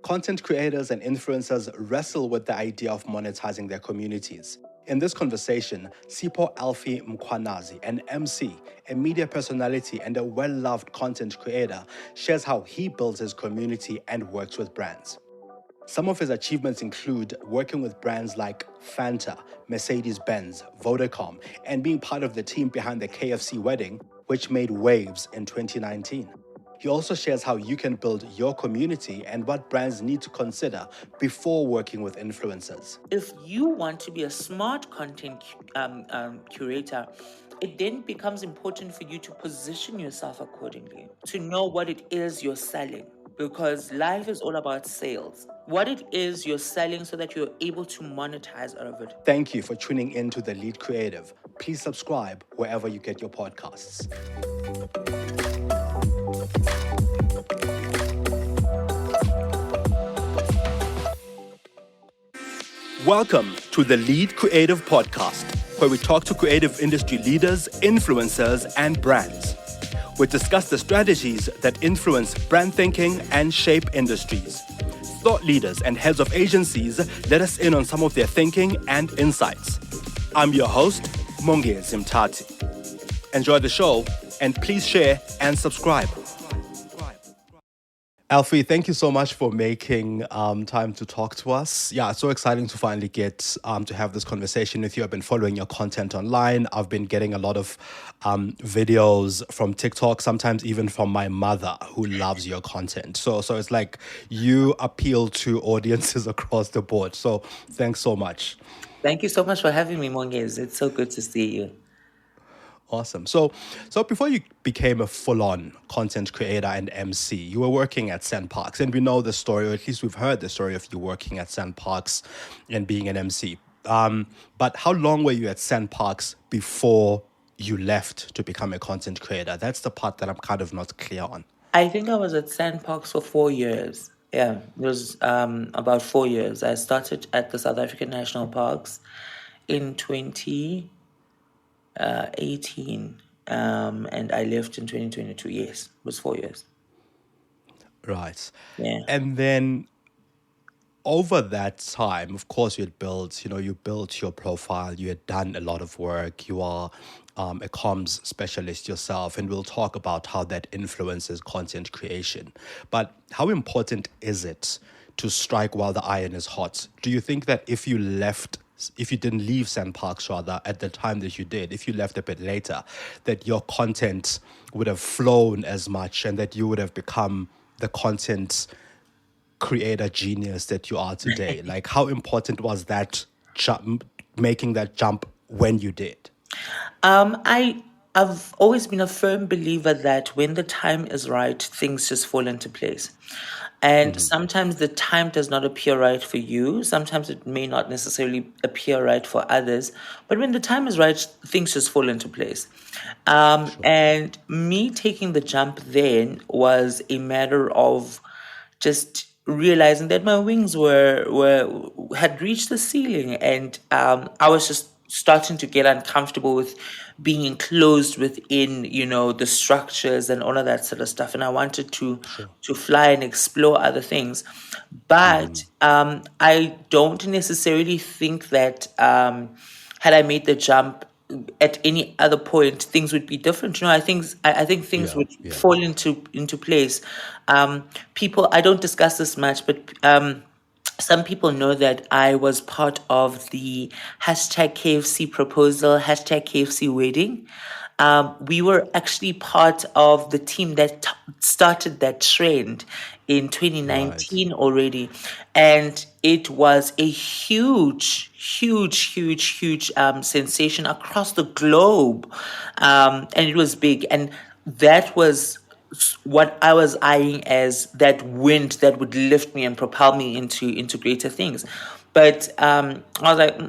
Content creators and influencers wrestle with the idea of monetizing their communities. In this conversation, Sipho Alphi Mkhwanazi, an MC, a media personality, and a well-loved content creator, shares how he builds his community and works with brands. Some of his achievements include working with brands like Fanta, Mercedes-Benz, Vodacom, and being part of the team behind the KFC wedding, which made waves in 2019. He also shares how you can build your community and what brands need to consider before working with influencers. If you want to be a smart content curator, it then becomes important for you to position yourself accordingly, to know what it is you're selling, because life is all about sales. What it is you're selling so that you're able to monetize out of it. Thank you for tuning in to The Lead Creative. Please subscribe wherever you get your podcasts. Welcome to the Lead Creative Podcast, where we talk to creative industry leaders, influencers, and brands. We discuss the strategies that influence brand thinking and shape industries. Thought leaders and heads of agencies let us in on some of their thinking and insights. I'm your host, Mkhwanazi. Enjoy the show, and please share and subscribe. Alfie, thank you so much for making time to talk to us. Yeah, it's so exciting to finally get to have this conversation with you. I've been following your content online. I've been getting a lot of videos from TikTok, sometimes even from my mother, who loves your content. So it's like you appeal to audiences across the board. So thanks so much. Thank you so much for having me, Monges. It's so good to see you. Awesome. So before you became a full-on content creator and MC, you were working at Sandparks, and we know the story, or at least we've heard the story of you working at Sandparks and being an MC. But how long were you at Sandparks before you left to become a content creator? That's the part that I'm kind of not clear on. I think I was at Sandparks for 4 years. Yeah, it was about 4 years. I started at the South African National Parks in 2018, and I left in 2022. Yes, it was 4 years. Right. Yeah. And then over that time, of course, you built your profile, you had done a lot of work, you are a comms specialist yourself, and we'll talk about how that influences content creation. But how important is it to strike while the iron is hot? Do you think that if you didn't leave Sandparks rather at the time that you did, if you left a bit later, that your content would have flown as much and that you would have become the content creator genius that you are today? Like, how important was that making that jump when you did? I've always been a firm believer that when the time is right, things just fall into place. And sometimes the time does not appear right for you. Sometimes it may not necessarily appear right for others. But when the time is right, things just fall into place. Sure. And me taking the jump then was a matter of just realizing that my wings had reached the ceiling, and I was just starting to get uncomfortable with being enclosed within, the structures and all of that sort of stuff. And I wanted to fly and explore other things. But I don't necessarily think that had I made the jump at any other point, things would be different. I think things would fall into place. People, I don't discuss this much, but some people know that I was part of the #KFC proposal, #KFC wedding. We were actually part of the team that started that trend in 2019 already. And it was a huge sensation across the globe. And it was big. And that was what I was eyeing as that wind that would lift me and propel me into greater things. But I was like,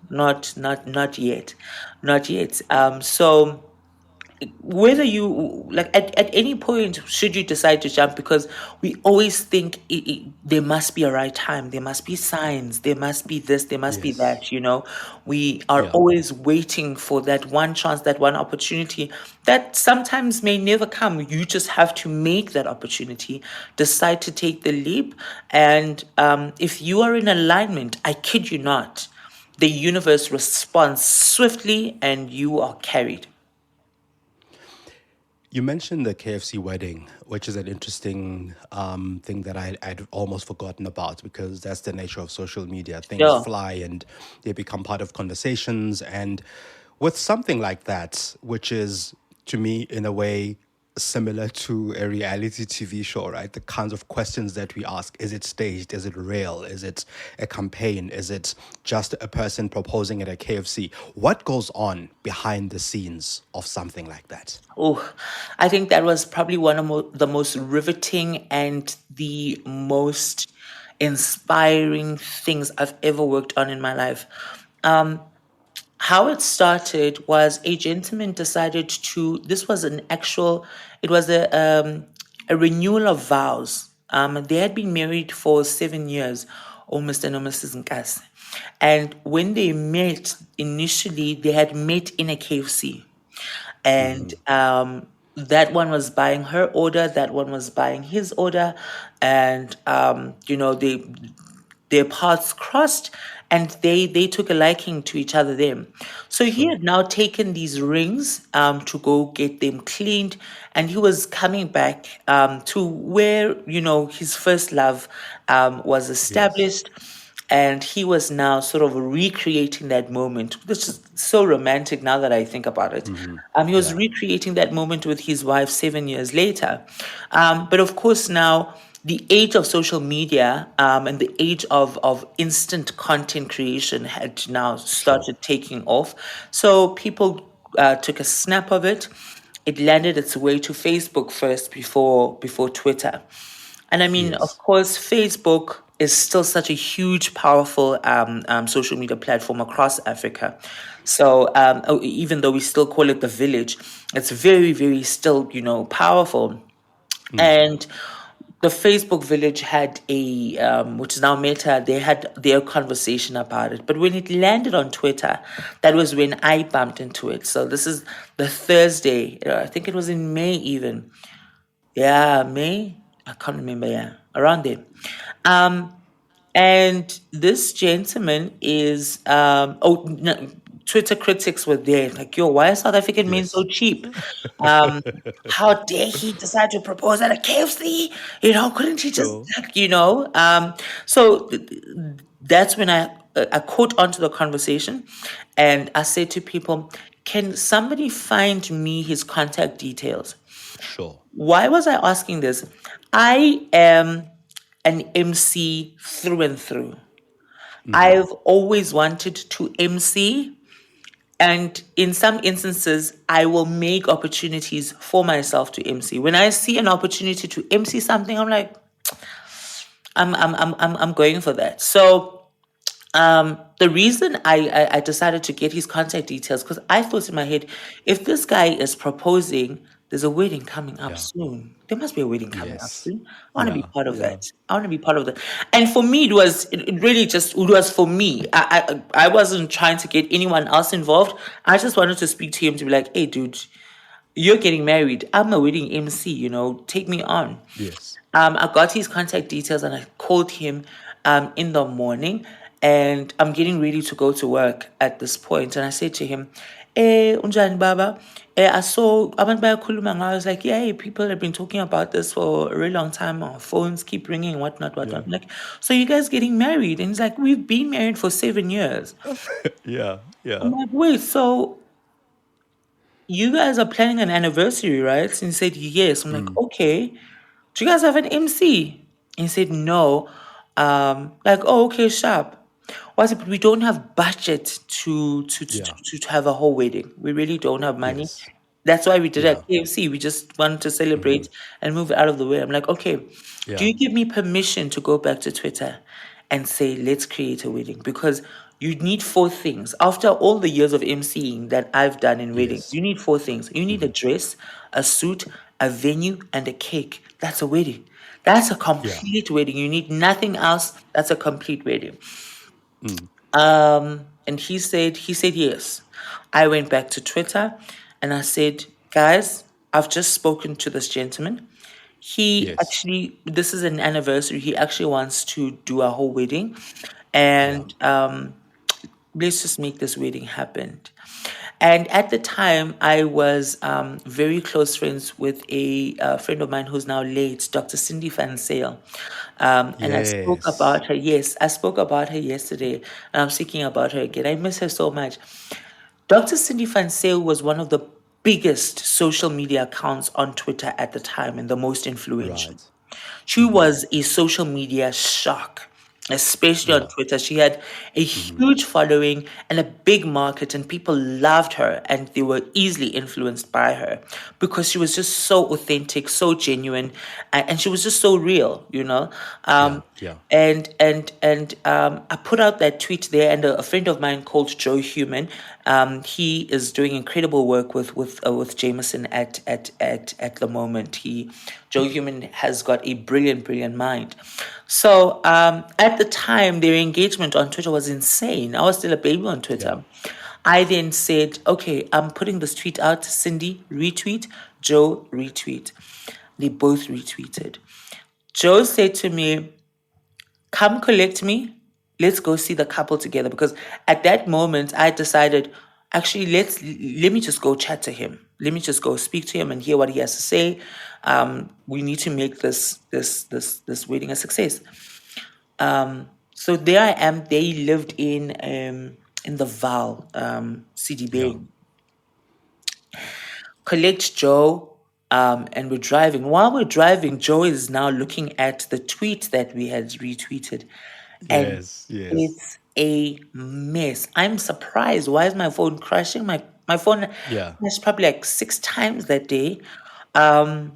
not yet. So whether you like at any point should you decide to jump, because we always think there must be a right time, there must be signs, there must be this, there must be Yes. that, we are Yeah. always waiting for that one chance, that one opportunity that sometimes may never come. You just have to make that opportunity, decide to take the leap. And if you are in alignment, I kid you not, the universe responds swiftly and you are carried. You mentioned the KFC wedding, which is an interesting thing that I'd almost forgotten about, because that's the nature of social media. Things Yeah. fly and they become part of conversations. And with something like that, which is, to me, in a way, similar to a reality TV show, right? The kinds of questions that we ask: is it staged? Is it real? Is it a campaign? Is it just a person proposing at a KFC? What goes on behind the scenes of something like that? Oh, I think that was probably one of the most riveting and the most inspiring things I've ever worked on in my life. How it started was a gentleman decided to, this was an actual, it was a renewal of vows. They had been married for 7 years, or Mr. and Mrs. Nkas. And when they met initially, they had met in a KFC. And that one was buying her order, that one was buying his order. And, their paths crossed, and they took a liking to each other then. So he Sure. had now taken these rings to go get them cleaned, and he was coming back to where his first love was Yes. established. And he was now sort of recreating that moment, which is so romantic now that I think about it. He was Yeah. recreating that moment with his wife 7 years later. But of course, now the age of social media and the age of instant content creation had now Sure. started taking off. So people took a snap of it. It landed its way to Facebook first before Twitter. And I mean, of Yes. course, Facebook is still such a huge, powerful social media platform across Africa. So even though we still call it the village, it's very, very still, powerful. And the Facebook village had which is now Meta, they had their conversation about it. But when it landed on Twitter, that was when I bumped into it. So this is the Thursday, I think it was in May even. Yeah, May. I can't remember. Yeah, around there. Um, and this gentleman is oh no, Twitter critics were there like, yo, why are South African men so Yes. cheap? Um, how dare he decide to propose at a KFC? Couldn't he just Sure. so that's when I caught onto the conversation, and I said to people, can somebody find me his contact details? Sure. Why was I asking this? I am an MC through and through. I've always wanted to MC, and in some instances, I will make opportunities for myself to MC. When I see an opportunity to MC something, I'm like, I'm going for that. So the reason I decided to get his contact details, because I thought in my head, if this guy is proposing, there's a wedding coming up Yeah. soon. There must be a wedding coming up Yes. soon. I want to be Yeah. part of Yeah. that. I want to be part of that. And for me, it really just it was for me. I wasn't trying to get anyone else involved. I just wanted to speak to him to be like, hey, dude, you're getting married. I'm a wedding MC. Take me on. Yes. I got his contact details and I called him in the morning, and I'm getting ready to go to work at this point. And I said to him, unjani baba? I saw abantu bayakhuluma ngayo. I was like, yeah, people have been talking about this for a really long time. Our phones keep ringing, whatnot, Yeah. whatnot. I'm like, so you guys getting married? And he's like, we've been married for 7 years. Yeah. I'm Yeah. like, wait, so you guys are planning an anniversary, right? And he said, yes. I'm like, okay. Do you guys have an MC? And he said, no. Like, oh, okay, sharp. Was it? But we don't have budget Yeah. to have a whole wedding. We really don't have money. Yes. That's why we did it Yeah. at KFC. We just wanted to celebrate and move it out of the way. I'm like, okay, do Yeah. you give me permission to go back to Twitter and say, let's create a wedding? Because You need four things. After all the years of emceeing that I've done in weddings, Yes. you need four things. You need a dress, a suit, a venue, and a cake. That's a wedding. That's a Yeah. complete wedding. You need nothing else. That's a complete wedding. And he said yes. I went back to Twitter and I said, guys, I've just spoken to this gentleman. He Yes. actually, this is an anniversary. He actually wants to do a whole wedding. Yeah. And let's just make this wedding happen. And at the time, I was very close friends with a friend of mine who's now late, Dr. Cindy Van Sale. And I spoke Yes. about her. Yes, I spoke about her yesterday, and I'm speaking about her again. I miss her so much. Dr. Cindy Van Sale was one of the biggest social media accounts on Twitter at the time and the most influential. Right. She was a social media shark, especially on Yeah. Twitter. She had a huge following and a big market, and people loved her and they were easily influenced by her because she was just so authentic, so genuine, and she was just so real, you know. Yeah. Um, Yeah. and I put out that tweet there, and a friend of mine called Joe Human, he is doing incredible work with Jameson at the moment. Joe Human has got a brilliant mind. So at the time, their engagement on Twitter was insane. I was still a baby on Yeah. Twitter. I then said, okay, I'm putting this tweet out. Cindy, retweet. Joe, retweet. They both retweeted. Joe said to me, come collect me. Let's go see the couple together. Because at that moment, I decided, actually, let me just go chat to him. Let me just go speak to him and hear what he has to say. We need to make this wedding a success. So there I am. They lived in the Val, CD Yeah. Bay. Collect Joe, and we're driving. While we're driving, Joe is now looking at the tweet that we had retweeted, and Yes. Yes. it's a mess. I'm surprised. Why is my phone crashing? My phone Yeah. crashed probably like 6 times that day. Um,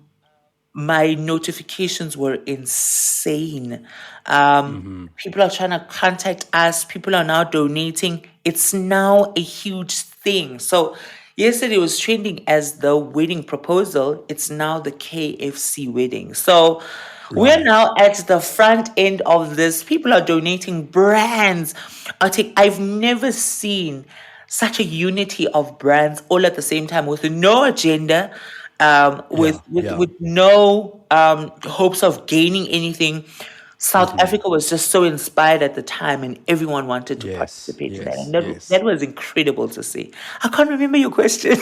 my notifications were insane. People are trying to contact us. People are now donating. It's now a huge thing. So yesterday was trending as the wedding proposal. It's now the KFC wedding. So we're Right. now at the front end of this. People are donating brands. I've never seen such a unity of brands all at the same time with no agenda, Yeah. with Yeah. no hopes of gaining anything. South Africa was just so inspired at the time, and everyone wanted to Yes. participate in that, Yes. and that Yes. was incredible to see. I can't remember your question.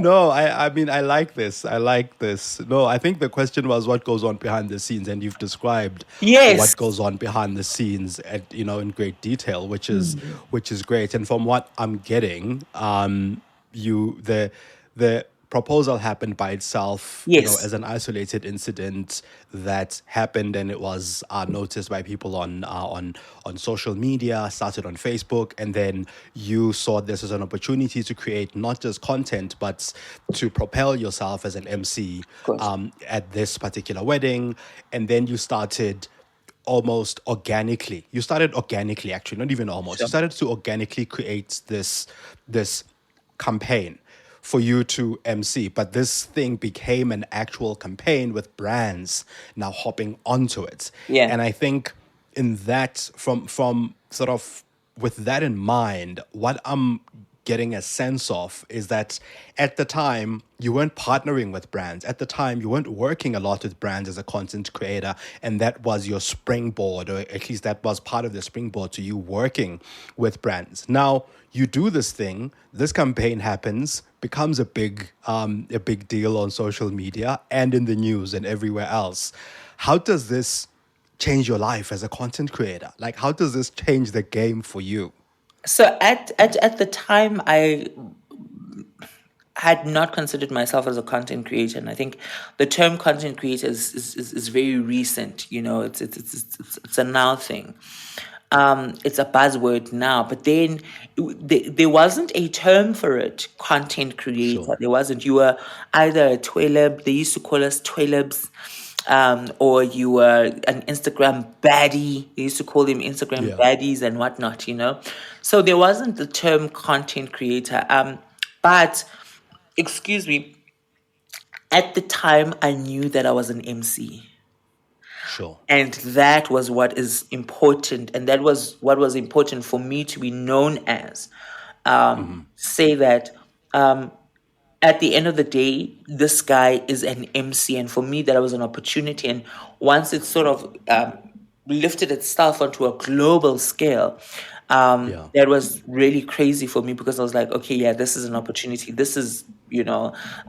No, I mean I like this. I like this. No, I think the question was what goes on behind the scenes, and you've described Yes. what goes on behind the scenes at in great detail, Mm. which is great. And from what I'm getting, you the proposal happened by itself, Yes. as an isolated incident that happened, and it was noticed by people on social media, started on Facebook, and then you saw this as an opportunity to create not just content, but to propel yourself as an MC Of course. at this particular wedding, and then you started almost organically. You started organically, actually, not even almost. You Sure. started to organically create this campaign for you to MC, but this thing became an actual campaign with brands now hopping onto it. Yeah. And I think in that, from sort of with that in mind, what I'm getting a sense of is that at the time you weren't partnering with brands. At the time you weren't working a lot with brands as a content creator, and that was your springboard, or at least that was part of the springboard to you working with brands. Now you do this thing, this campaign happens, becomes a big deal on social media and in the news and everywhere else. How does this change your life as a content creator? Like, how does this change the game for you? So at the time, I had not considered myself as a content creator, and I think the term content creator is very recent. It's a now thing. It's a buzzword now, but then there wasn't a term for it. Content Sure. creator. There wasn't. You were either a tweleb. They used to call us twelebs. or you were an Instagram baddie. They used to call them Instagram Yeah. baddies and whatnot, you know. So there wasn't the term content creator. But excuse me, at the time I knew that I was an MC. Sure. And that was what is important. And that was what was important for me to be known as. Say that at the end of the day, this guy is an MC. And for me, that was an opportunity. And once it sort of lifted itself onto a global scale, Yeah. that was really crazy for me because I was like, okay, yeah, this is an opportunity. This is,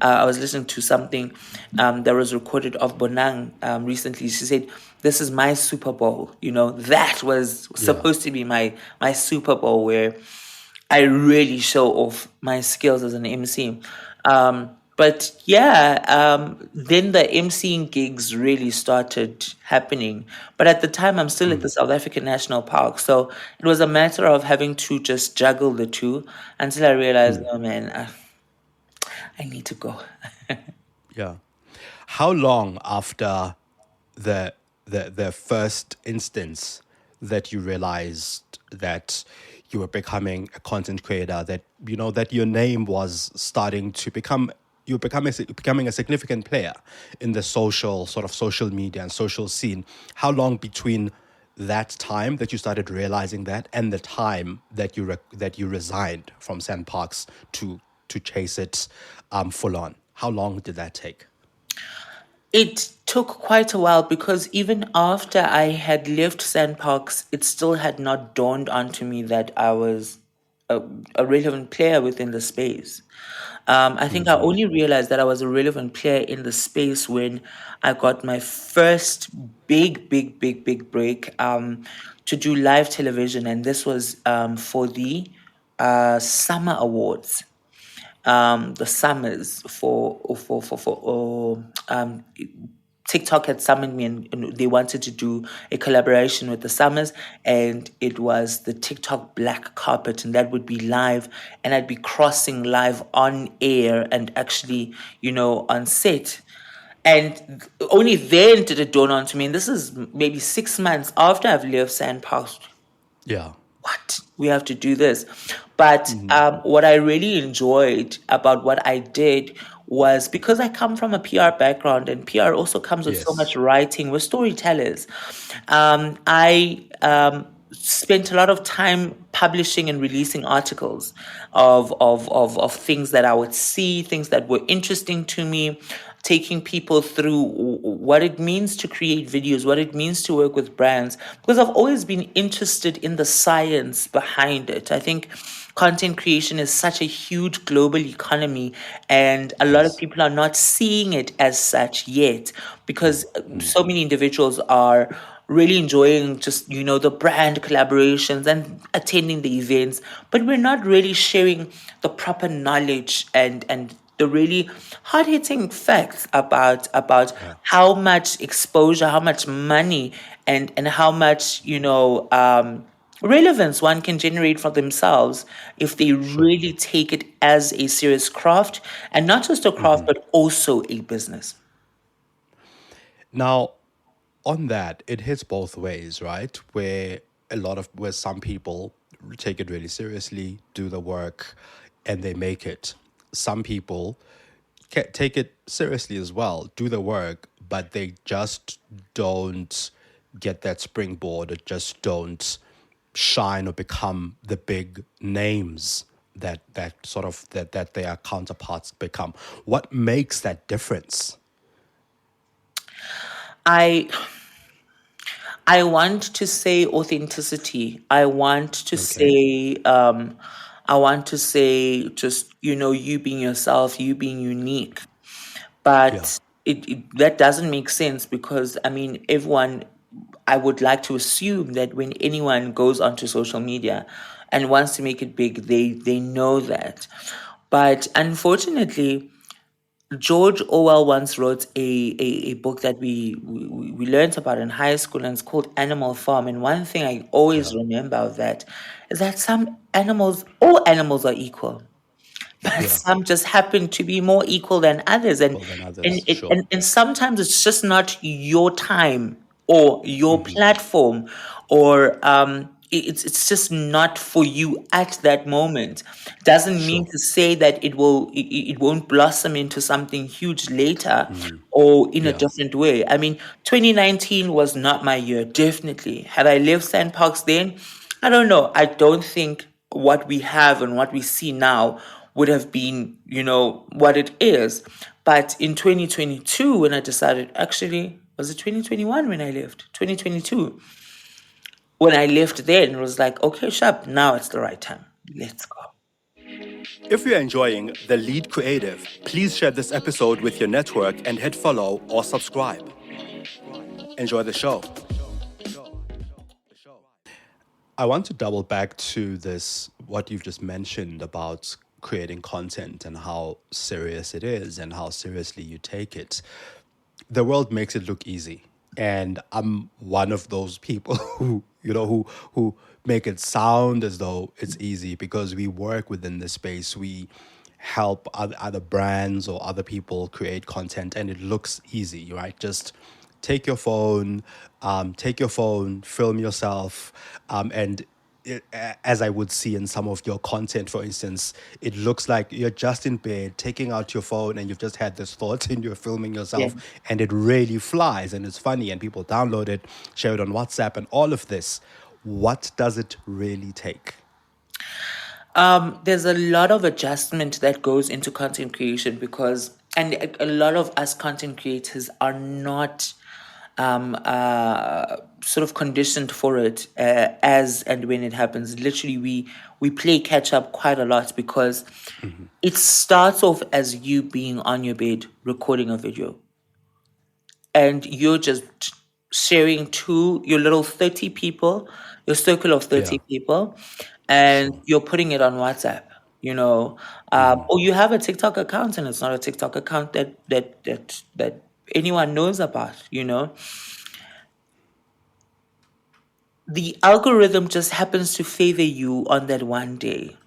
I was listening to something that was recorded of Bonang recently. She said, this is my Super Bowl. That was Yeah. supposed to be my Super Bowl where I really show off my skills as an MC. But yeah, then the MCing gigs really started happening. But at the time, I'm still at the South African National Park. So it was a matter of having to just juggle the two until I realized, oh man, I need to go. Yeah. How long after the the first instance that you realized that you were becoming a content creator, that that your name was starting to become, you're becoming a significant player in the social media and social scene? How long between that time that you started realizing that and the time that that you resigned from Sandparks to chase it full on? How long did that take? It took quite a while because even after I had left Sandparks, it still had not dawned onto me that I was a relevant player within the space. I think I only realized that I was a relevant player in the space when I got my first big, big, big, big break to do live television, and this was for the Summer Awards, the summers for TikTok had summoned me, and they wanted to do a collaboration with the Summers, and it was the TikTok black carpet, and that would be live, and I'd be crossing live on air and actually, on set. And only then did it dawn on to me, and this is maybe 6 months after I've left Sandparks, Yeah. what we have to do this. But what I really enjoyed about what I did was because I come from a PR background, and PR also comes with so Yes. much writing. We're storytellers. I spent a lot of time publishing and releasing articles of things that I would see, things that were interesting to me, taking people through what it means to create videos, what it means to work with brands, because I've always been interested in the science behind it. I think content creation is such a huge global economy, and a lot of Yes. people are not seeing it as such yet because so many individuals are really enjoying just the brand collaborations and attending the events, but we're not really sharing the proper knowledge and the really hard hitting facts about Yeah. how much exposure, how much money, and how much relevance one can generate for themselves if they Sure. really take it as a serious craft, and not just a craft but also a business. Now, on that, it hits both ways, right? Where some people take it really seriously, do the work, and they make it. Some people take it seriously as well, do the work, but they just don't get that springboard, or just don't shine or become the big names that their counterparts become. What makes that difference? I I want to say authenticity. Okay. I want to say just you being yourself, you being unique. Yeah. But that doesn't make sense because I mean everyone. I would like to assume that when anyone goes onto social media and wants to make it big, they know that. But unfortunately, George Orwell once wrote a book that we learned about in high school, and it's called Animal Farm. And one thing I always Yeah. remember of that is that all animals are equal. but Yeah. some just happen to be more equal than others. And Equal than and others. it, Sure. and sometimes it's just not your time or your platform, or it's just not for you at that moment. Doesn't mean Sure. to say that it won't blossom into something huge later or in a Yeah. different way. I mean, 2019 was not my year, definitely. Had I lived Sandparks then, I don't know. I don't think what we have and what we see now would have been, what it is. But in 2022, when I decided, actually, was it 2021 when I left? 2022. When I left then, it was like, okay, sharp, now it's the right time. Let's go. If you're enjoying The Lead Creative, please share this episode with your network and hit follow or subscribe. Enjoy the show. I want to double back to this, what you've just mentioned about creating content and how serious it is and how seriously you take it. The world makes it look easy. And I'm one of those people who make it sound as though it's easy because we work within this space. We help other brands or other people create content and it looks easy, right? Just take your phone, film yourself, and as I would see in some of your content, for instance, it looks like you're just in bed, taking out your phone, and you've just had this thought and you're filming Yeah. yourself, and it really flies and it's funny, and people download it, share it on WhatsApp, and all of this. What does it really take? There's a lot of adjustment that goes into content creation because, and a lot of us content creators are not sort of conditioned for it as and when it happens. Literally, we play catch up quite a lot because it starts off as you being on your bed recording a video, and you're just sharing to your little 30 people, your circle of Yeah, 30 people, and sure. you're putting it on WhatsApp, or you have a TikTok account and it's not a TikTok account that anyone knows about. The algorithm just happens to favor you on that one day.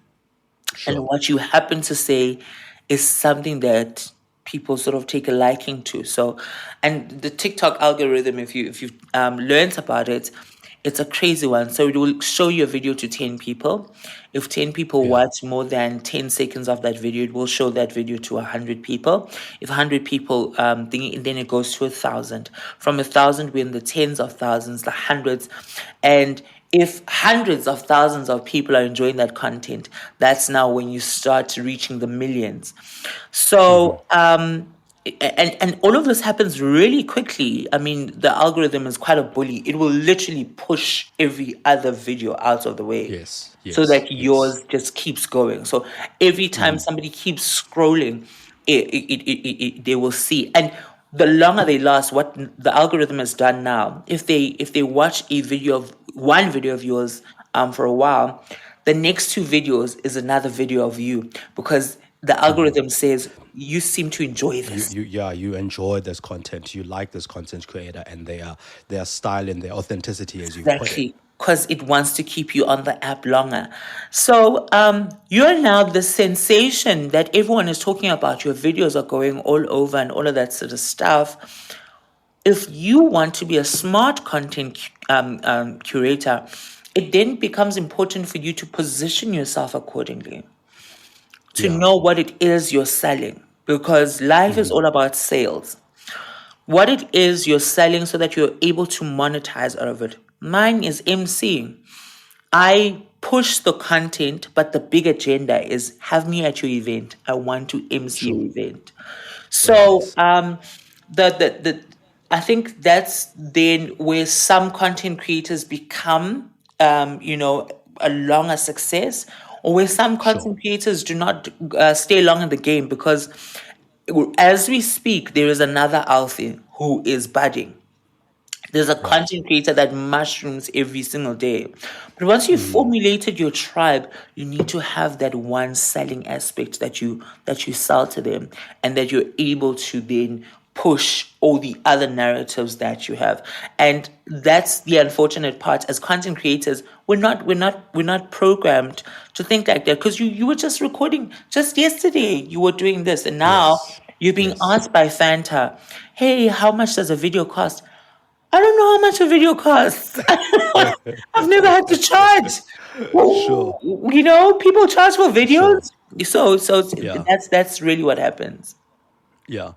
And Sure. what you happen to say is something that people sort of take a liking to. So, and the TikTok algorithm, if you've learned about it, it's a crazy one. So it will show you a video to 10 people. If 10 people Yeah. watch more than 10 seconds of that video, it will show that video to 100 people. If 100 people, then it goes to 1,000. From 1,000, we're in the tens of thousands, the hundreds. And if hundreds of thousands of people are enjoying that content, that's now when you start reaching the millions. So, and all of this happens really quickly. I mean, the algorithm is quite a bully. It will literally push every other video out of the way Yes. so Yes. that Yes. yours just keeps going. So every time somebody keeps scrolling, they will see. And the longer they last, what the algorithm has done now, if they watch one video of yours for a while, the next two videos is another video of you because the algorithm says you seem to enjoy this. You enjoy this content, you like this content creator and their style and their authenticity, as you've put it. Exactly, because it wants to keep you on the app longer. So you're now the sensation that everyone is talking about. Your videos are going all over and all of that sort of stuff. If you want to be a smart content curator, it then becomes important for you to position yourself accordingly, to Yeah. know what it is you're selling, because life is all about sales. What it is you're selling so that you're able to monetize out of it. Mine is MC. I push the content, but the big agenda is have me at your event. I want to MC your Sure. event. Very So nice. the I think that's then where some content creators become a longer success, or where some Sure. content creators do not stay long in the game because as we speak, there is another Alphi who is budding. There's a Right. content creator that mushrooms every single day. But once you've formulated your tribe, you need to have that one selling aspect that you sell to them and that you're able to then push all the other narratives that you have. And that's the unfortunate part. As content creators, we're not programmed to think like that, because you were just recording just yesterday, you were doing this, and now Yes. you're being Yes. asked by Fanta, hey, how much does a video cost? I don't know how much a video costs. I've never had to charge. Sure. Well, people charge for Sure. videos. So Yeah. that's really what happens. Yeah.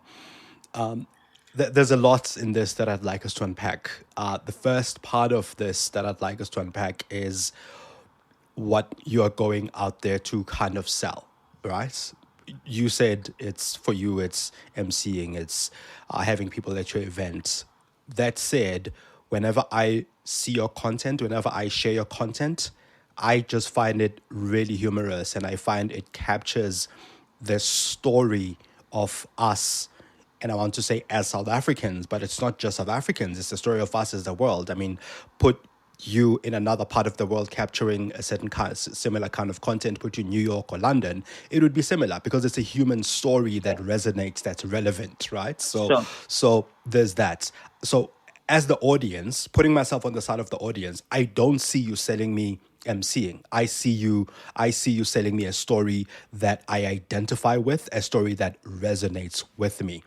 There's a lot in this that I'd like us to unpack. The first part of this that I'd like us to unpack is what you're going out there to kind of sell, right? You said it's for you, it's emceeing, it's having people at your event. That said, whenever I see your content, whenever I share your content, I just find it really humorous and I find it captures the story of us, and I want to say as South Africans, but it's not just South Africans, it's the story of us as the world. I mean, put you in another part of the world capturing a certain kind, similar kind of content, put you in New York or London, it would be similar because it's a human story that resonates, that's relevant, right? So, Sure. so there's that. So, as the audience, putting myself on the side of the audience, I don't see you selling me emceeing. I see you selling me a story that I identify with, a story that resonates with me.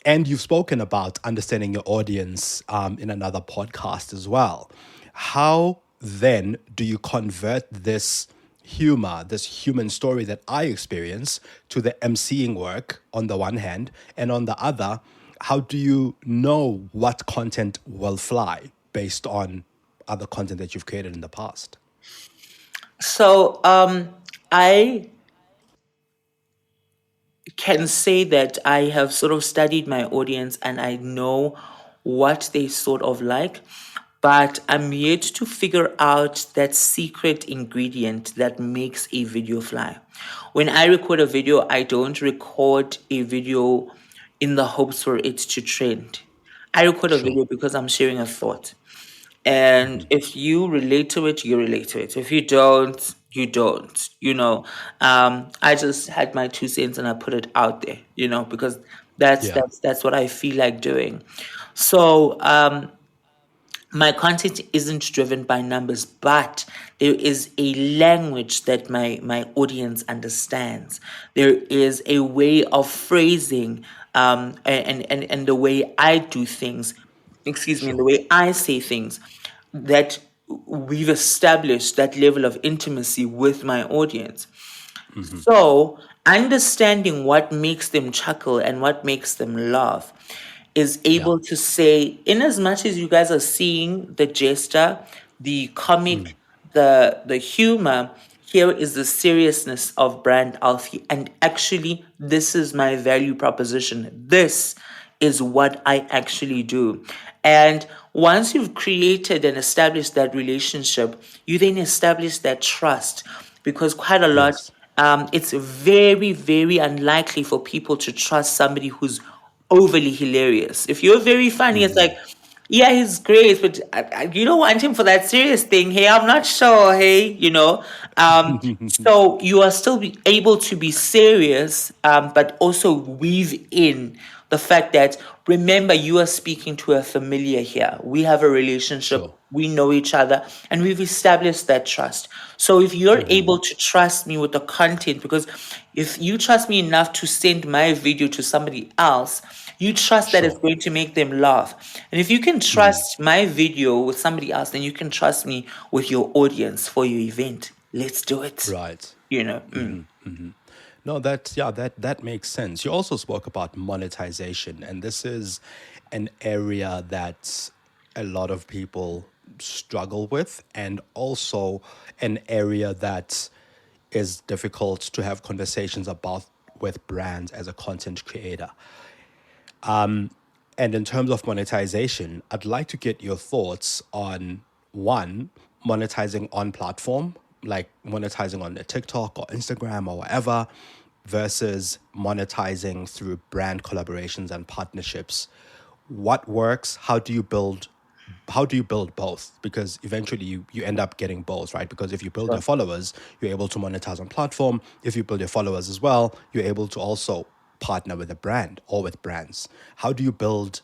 And you've spoken about understanding your audience in another podcast as well. How then do you convert this humor, this human story that I experience, to the emceeing work on the one hand, and on the other, how do you know what content will fly based on other content that you've created in the past? So I can say that I have sort of studied my audience and I know what they sort of like, but I'm yet to figure out that secret ingredient that makes a video fly. When I record a video, I don't record a video in the hopes for it to trend. I record a Sure. video because I'm sharing a thought. And if you relate to it, you relate to it. If you don't, you don't. I just had my 2 cents and I put it out there. Because that's Yeah. that's that's what I feel like doing. So my content isn't driven by numbers, but there is a language that my audience understands. There is a way of phrasing, and the way I do things, excuse me, and the Sure. way I say things, that we've established that level of intimacy with my audience. So, understanding what makes them chuckle and what makes them laugh is Yeah. able to say, in as much as you guys are seeing the jester, the comic, the humor, here is the seriousness of brand Alfie. And actually, this is my value proposition. This is what I actually do. And once you've created and established that relationship, you then establish that trust, because quite a lot, Yes. it's very, very unlikely for people to trust somebody who's overly hilarious. If you're very funny, it's like, yeah, he's great, but you don't want him for that serious thing. Hey, I'm not sure. Hey, so you are still able to be serious, but also weave in the fact that, remember, you are speaking to a familiar here. We have a relationship. Sure. We know each other, and we've established that trust. So if you're able to trust me with the content, because if you trust me enough to send my video to somebody else, you trust that it's Sure. going to make them laugh. And if you can trust my video with somebody else, then you can trust me with your audience for your event. Let's do it. Right. You know. Mm. No, that makes sense. You also spoke about monetization, and this is an area that a lot of people struggle with, and also an area that is difficult to have conversations about with brands as a content creator. And in terms of monetization, I'd like to get your thoughts on one, monetizing on platform, like monetizing on the TikTok or Instagram or whatever, versus monetizing through brand collaborations and partnerships. What works? How do you build both? Because eventually you end up getting both, right? Because if you build your Sure. followers, you're able to monetize on platform. If you build your followers as well, you're able to also partner with a brand or with brands. How do you build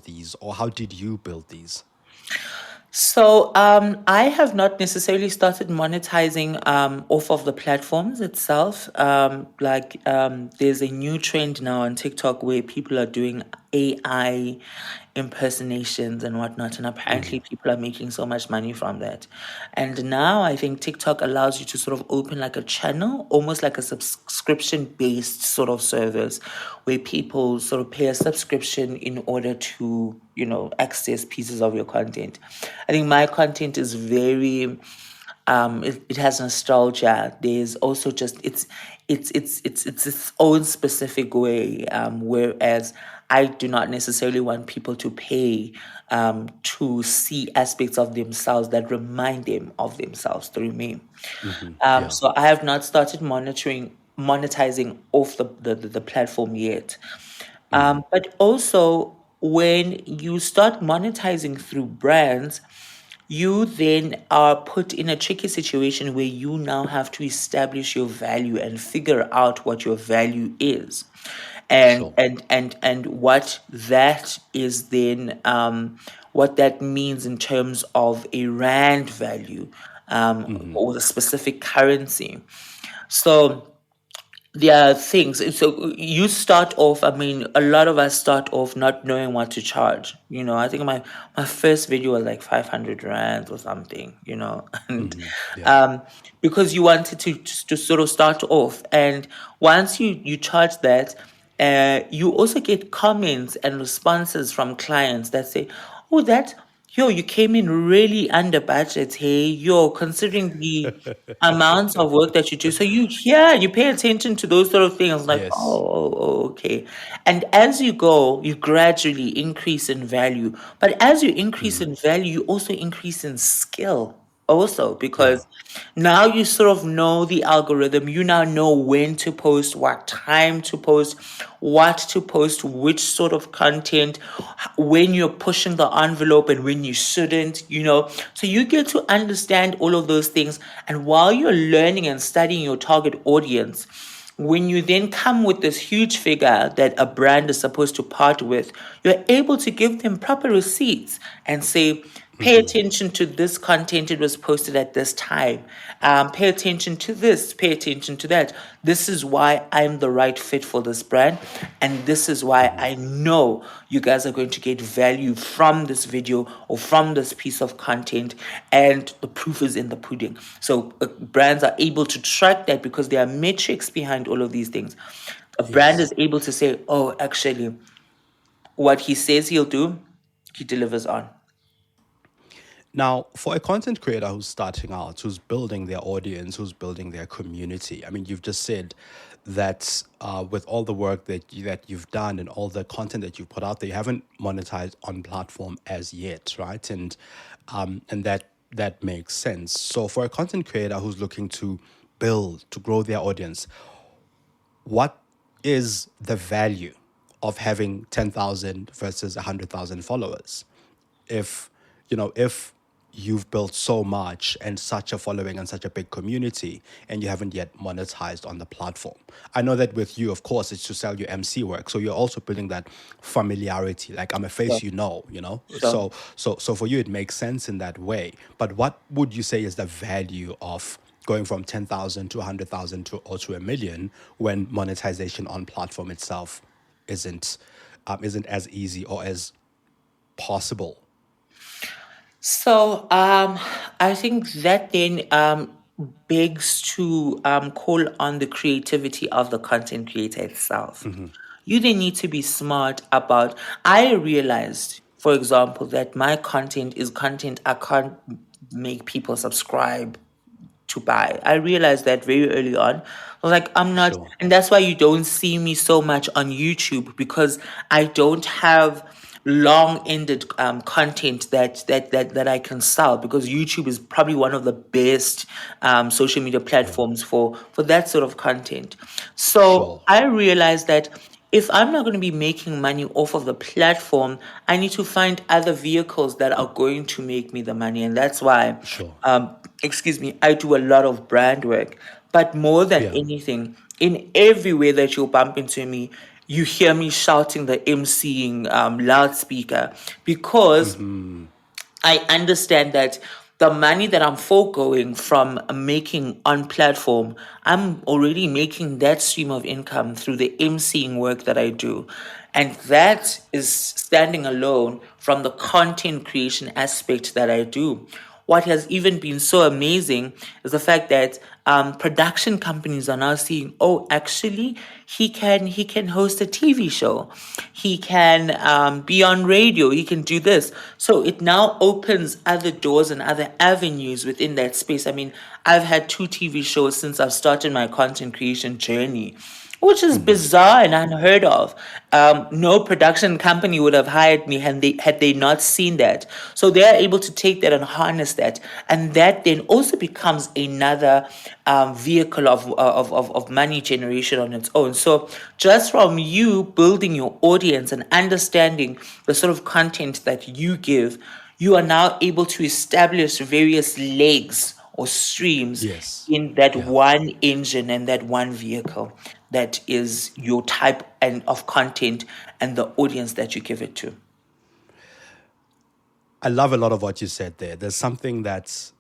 these, or how did you build these? So I have not necessarily started monetizing off of the platforms itself. There's a new trend now on TikTok where people are doing AI impersonations and whatnot, and apparently people are making so much money from that. And now I think TikTok allows you to sort of open like a channel, almost like a subscription based sort of service, where people sort of pay a subscription in order to, access pieces of your content. I think my content is very it has nostalgia. There's also just it's its own specific way. Whereas I do not necessarily want people to pay to see aspects of themselves that remind them of themselves through me. Yeah. So I have not started monetizing off the platform yet. But also, when you start monetizing through brands, you then are put in a tricky situation where you now have to establish your value and figure out what your value is, and Sure. what that is then, what that means in terms of a rand value, or the specific currency. So there are things. So you start off, I mean, a lot of us start off not knowing what to charge. I think my first video was like 500 rands or something, and Yeah. um, because you wanted to sort of start off. And once you charge that, you also get comments and responses from clients that say, oh, yo, you came in really under budget. Hey, yo, considering the amounts of work that you do. So you pay attention to those sort of things, like, Yes. okay. And as you go, you gradually increase in value. But as you increase in value, you also increase in skill also, Yeah. because now you sort of know the algorithm. You now know when to post, what time to post, what to post, which sort of content, when you're pushing the envelope and when you shouldn't. So you get to understand all of those things. And while you're learning and studying your target audience, when you then come with this huge figure that a brand is supposed to part with, you're able to give them proper receipts and say, pay attention to this content, it was posted at this time. Pay attention to this, pay attention to that. This is why I'm the right fit for this brand. And this is why I know you guys are going to get value from this video or from this piece of content. And the proof is in the pudding. So brands are able to track that because there are metrics behind all of these things. A brand Yes. is able to say, oh, actually, what he says he'll do, he delivers on. Now, for a content creator who's starting out, who's building their audience, who's building their community, I mean, you've just said that with all the work that you've done and all the content that you've put out there, you haven't monetized on platform as yet, right? And that makes sense. So, for a content creator who's looking to build, to grow their audience, what is the value of having 10,000 versus 100,000 followers? If you've built so much and such a following and such a big community and you haven't yet monetized on the platform. I know that with you, of course, it's to sell your MC work. So you're also building that familiarity. Like, I'm a face Sure. you know. Sure. So for you it makes sense in that way. But what would you say is the value of going from 10,000 to 100,000 or to a million when monetization on platform itself isn't as easy or as possible? So I think that then begs to call on the creativity of the content creator itself. You then need to be smart about. I realized, for example, that my content is content I can't make people subscribe to buy. I realized that very early on. I was like, I'm not, Sure. and that's why you don't see me so much on YouTube, because I don't have long-ended content that I can sell, because YouTube is probably one of the best social media Yeah. platforms for that sort of content. So Sure. I realized that if I'm not going to be making money off of the platform, I need to find other vehicles that are going to make me the money. And that's why, Sure. excuse me, I do a lot of brand work. But more than Yeah. anything, in every way that you bump into me, you hear me shouting the emceeing loudspeaker, because I understand that the money that I'm foregoing from making on platform, I'm already making that stream of income through the emceeing work that I do. And that is standing alone from the content creation aspect that I do. What has even been so amazing is the fact that production companies are now seeing, oh, actually, he can host a TV show, he can be on radio, he can do this. So it now opens other doors and other avenues within that space. I mean, I've had 2 TV shows since I've started my content creation journey, which is bizarre and unheard of. No production company would have hired me had they not seen that. So they are able to take that and harness that, and that then also becomes another vehicle of money generation on its own. So just from you building your audience and understanding the sort of content that you give, you are now able to establish various legs or streams Yes. in that Yeah. one engine and that one vehicle that is your type and of content and the audience that you give it to. I love a lot of what you said there. There's something that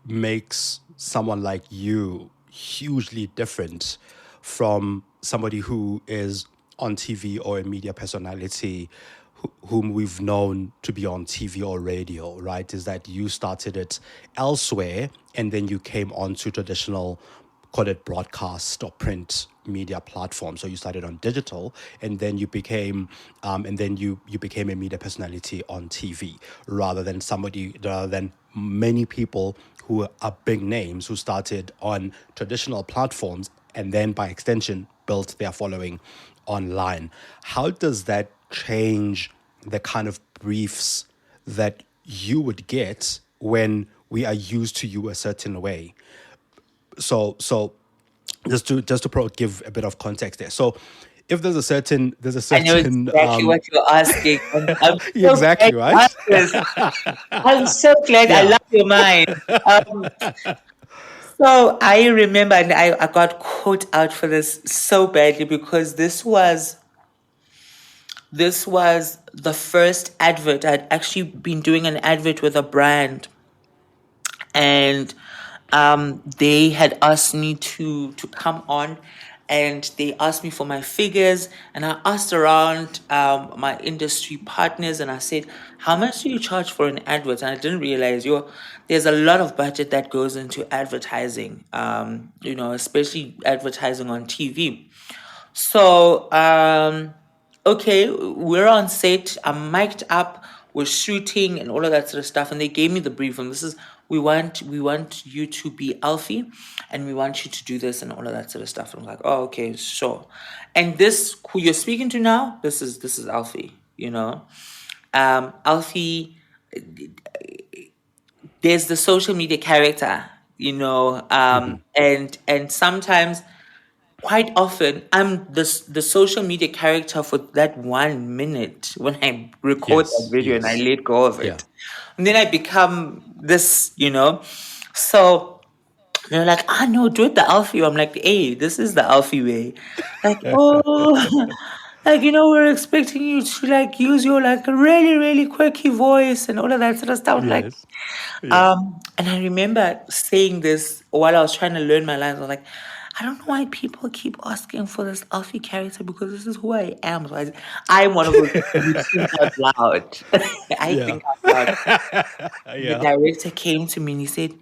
makes someone like you hugely different from somebody who is on TV or a media personality whom we've known to be on TV or radio, right? Is that you started it elsewhere and then you came onto traditional, call it broadcast or print media platform. So you started on digital, and then you became a media personality on TV, rather than many people who are big names who started on traditional platforms and then by extension built their following online. How does that change the kind of briefs that you would get when we are used to you a certain way? So give a bit of context there. So if there's a I know certain exactly what you're asking. And I'm so glad exactly, you asked right. this. I'm so glad. I Yeah. love your mind. Um, so I remember, and I got caught out for this so badly, because this was the first advert. I'd actually been doing an advert with a brand, and they had asked me to come on, and they asked me for my figures, and I asked around my industry partners, and I said, how much do you charge for an advert? And I didn't realize there's a lot of budget that goes into advertising, especially advertising on TV. So, okay, we're on set. I'm mic'd up. We're shooting and all of that sort of stuff. And they gave me the brief. And this is, we want you to be Alfie, and we want you to do this and all of that sort of stuff. And I'm like, oh, okay, sure. And this, who you're speaking to now, this is Alfie. Alfie, there's the social media character. And sometimes, quite often, I'm the social media character for that 1 minute when I record that Yes. video and I Yes. let go of Yeah. it. And then I become this. So they're like, no, do it the Alfie way. I'm like, hey, this is the Alfie way. Like, oh, like, we're expecting you to like use your like really, really quirky voice and all of that sort of stuff. Like, Yes. Yeah. and I remember saying this while I was trying to learn my lines. I was like, I don't know why people keep asking for this Alfie character, because this is who I am. So I'm one of those people who think out loud. I Yeah. think out loud. The Yeah. director came to me and he said,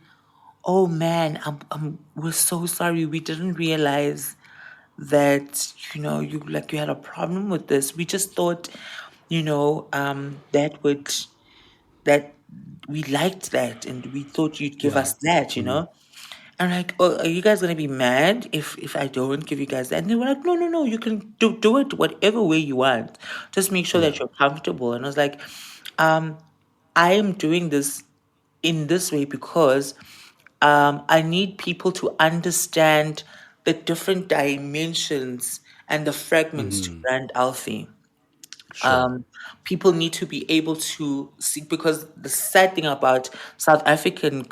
"Oh man, we're so sorry. We didn't realize that you had a problem with this. We just thought, that we liked that, and we thought you'd give Yeah. us that. I'm like, oh, are you guys gonna be mad if I don't give you guys that? And they were like, no, no, no, you can do it whatever way you want. Just make sure that Yeah. you're comfortable. And I was like, um, I am doing this in this way because I need people to understand the different dimensions and the fragments to brand Alfie. Sure. um, people need to be able to see, because the sad thing about South African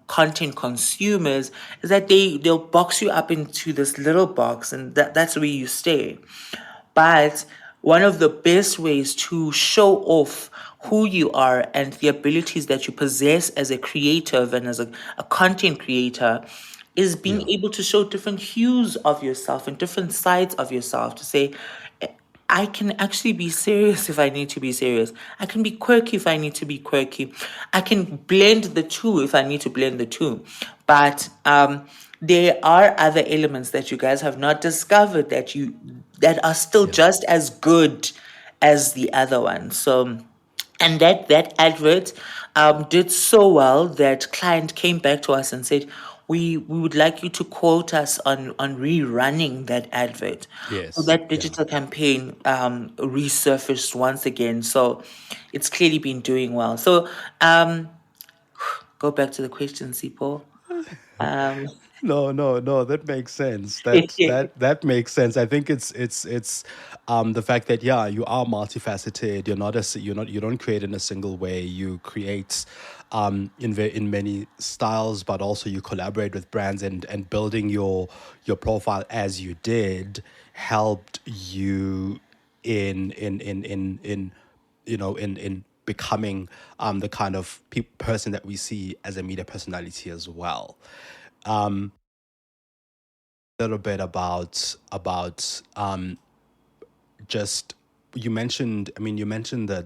content consumers is that they'll box you up into this little box, and that's where you stay. But one of the best ways to show off who you are and the abilities that you possess as a creative and as a content creator is being Yeah. able to show different hues of yourself and different sides of yourself, to say, I can actually be serious if I need to be serious. I can be quirky if I need to be quirky. I can blend the two if I need to blend the two. But there are other elements that you guys have not discovered that are still Yeah. just as good as the other one. So, and that advert did so well that client came back to us and said, we would like you to quote us on rerunning that advert. So Yes. that Yeah. digital campaign resurfaced once again. So it's clearly been doing well. So go back to the question, Sipo. Um, No, no, no. That makes sense. That makes sense. I think it's the fact that yeah, you are multifaceted. You don't create in a single way. You create in many styles, but also you collaborate with brands, and building your profile as you did helped you in in becoming the kind of person that we see as a media personality as well. A little bit about just you mentioned, I mean, you mentioned the